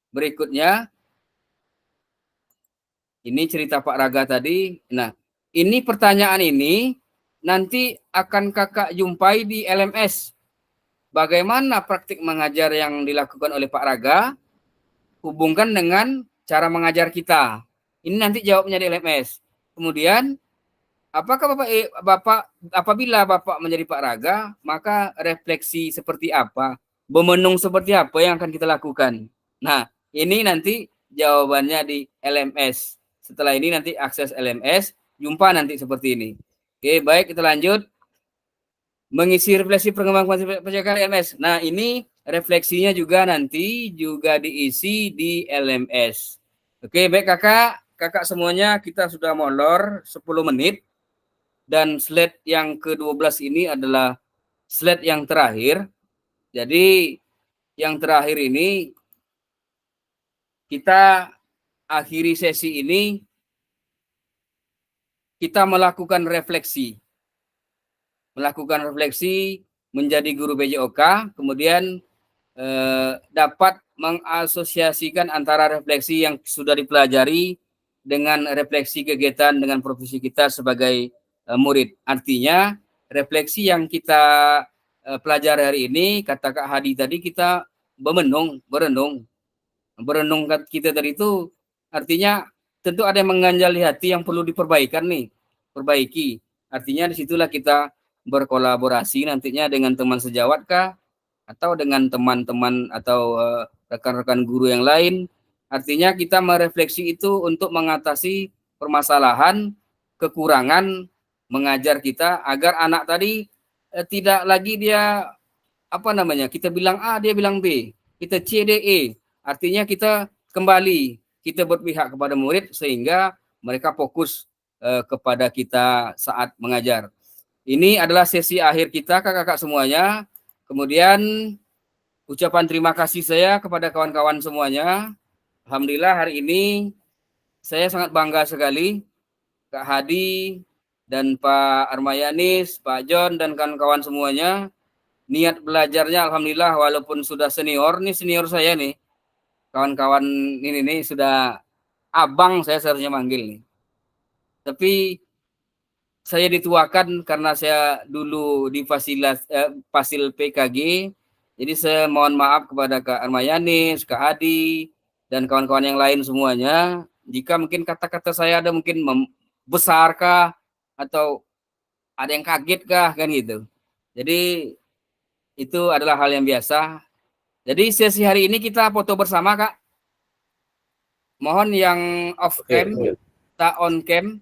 berikutnya. Ini cerita Pak Raga tadi. Nah, ini pertanyaan ini nanti akan kakak jumpai di LMS. Bagaimana praktik mengajar yang dilakukan oleh Pak Raga, hubungkan dengan cara mengajar kita. Ini nanti jawabnya di LMS. Kemudian Apakah Bapak apabila Bapak menjadi Pak Raga, maka refleksi seperti apa, bemenung seperti apa yang akan kita lakukan? Nah, ini nanti jawabannya di LMS. Setelah ini nanti akses LMS, jumpa nanti seperti ini. Oke, baik, kita lanjut. Mengisi refleksi pengembangan penjagaan LMS. Nah, ini refleksinya juga nanti juga diisi di LMS. Oke, baik kakak semuanya, kita sudah molor 10 menit. Dan slide yang ke-12 ini adalah slide yang terakhir. Jadi yang terakhir ini kita akhiri sesi ini, kita melakukan refleksi. Melakukan refleksi menjadi guru BJOK, kemudian dapat mengasosiasikan antara refleksi yang sudah dipelajari dengan refleksi kegiatan dengan profesi kita sebagai murid. Artinya refleksi yang kita pelajari hari ini, kata Kak Hadi tadi, kita berenung kita tadi itu artinya tentu ada yang mengganjal di hati yang perlu perbaiki. Artinya disitulah kita berkolaborasi nantinya dengan teman sejawat kah, atau dengan teman-teman atau rekan-rekan guru yang lain. Artinya kita merefleksi itu untuk mengatasi permasalahan, kekurangan mengajar kita agar anak tadi tidak lagi dia kita bilang A, dia bilang B, kita C, D, E. Artinya kita kembali, kita berpihak kepada murid sehingga mereka fokus kepada kita saat mengajar. Ini adalah sesi akhir kita kakak-kakak semuanya. Kemudian ucapan terima kasih saya kepada kawan-kawan semuanya. Alhamdulillah hari ini saya sangat bangga sekali Kak Hadi dan Pak Armayanis, Pak John dan kawan-kawan semuanya. Niat belajarnya alhamdulillah walaupun sudah senior, nih senior saya nih. Kawan-kawan ini nih sudah abang saya seharusnya manggil nih. Tapi saya dituakan karena saya dulu di fasil PKG. Jadi saya mohon maaf kepada Kak Armayanis, Kak Hadi, dan kawan-kawan yang lain semuanya. Jika mungkin kata-kata saya ada mungkin besarkah atau ada yang kaget kah kan gitu. Jadi itu adalah hal yang biasa. Jadi sesi hari ini kita foto bersama Kak. Mohon yang off cam, tak on cam.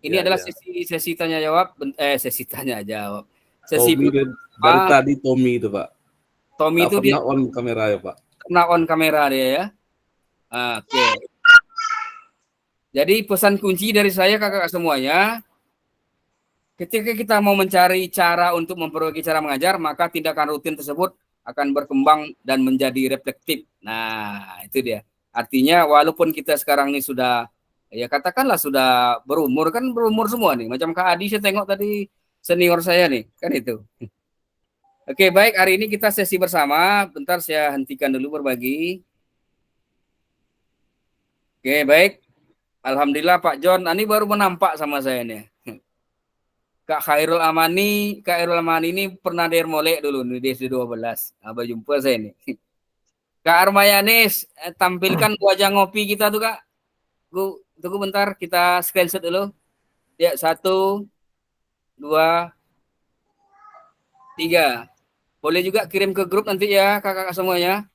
Ini adalah sesi tanya jawab, sesi tanya jawab. Sesi dari tadi Tommy itu Pak. Tommy itu dia on kamera ya Pak. Kena on kamera dia ya. Oke. Jadi pesan kunci dari saya kakak semuanya, ketika kita mau mencari cara untuk memperbaiki cara mengajar, maka tindakan rutin tersebut akan berkembang dan menjadi reflektif. Nah, itu dia. Artinya walaupun kita sekarang ini sudah, ya katakanlah sudah berumur semua nih. Macam Kak Adi saya tengok tadi senior saya nih, kan itu. Oke, baik, hari ini kita sesi bersama. Bentar saya hentikan dulu berbagi. Oke, baik. Alhamdulillah Pak John, ini baru menampak sama saya nih. Kak Khairul Amani ini pernah dermolek dulu di SD12. Berjumpa saya nih. Kak Armayanis, tampilkan wajah ngopi kita tuh Kak. Tunggu bentar, kita screenshot dulu. Ya, 1, 2, 3. Boleh juga kirim ke grup nanti ya kakak-kakak semuanya.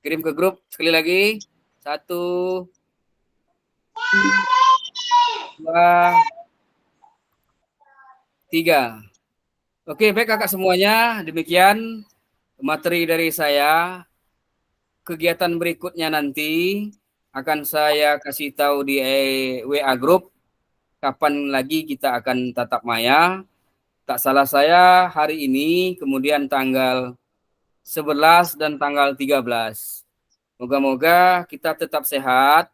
Kirim ke grup sekali lagi. 1, 2, 3. Oke, baik kakak semuanya. Demikian materi dari saya. Kegiatan berikutnya nanti akan saya kasih tahu di WA Group. Kapan lagi kita akan tatap maya. Tak salah saya hari ini, kemudian tanggal 11 dan tanggal 13. Moga-moga kita tetap sehat,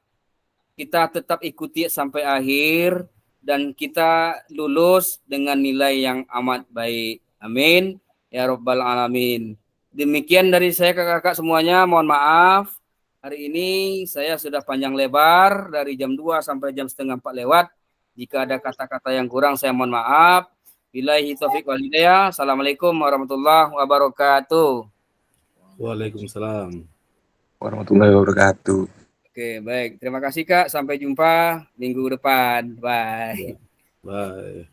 kita tetap ikuti sampai akhir, dan kita lulus dengan nilai yang amat baik. Amin. Ya Rabbal Alamin. Demikian dari saya kakak-kakak semuanya, mohon maaf. Hari ini saya sudah panjang lebar, dari jam 2 sampai jam setengah 4 lewat. Jika ada kata-kata yang kurang, saya mohon maaf. Billahi taufiq wal hidayah. Assalamualaikum warahmatullahi wabarakatuh. Waalaikumsalam warahmatullahi wabarakatuh. Oke, baik. Terima kasih Kak. Sampai jumpa minggu depan. Bye. Bye.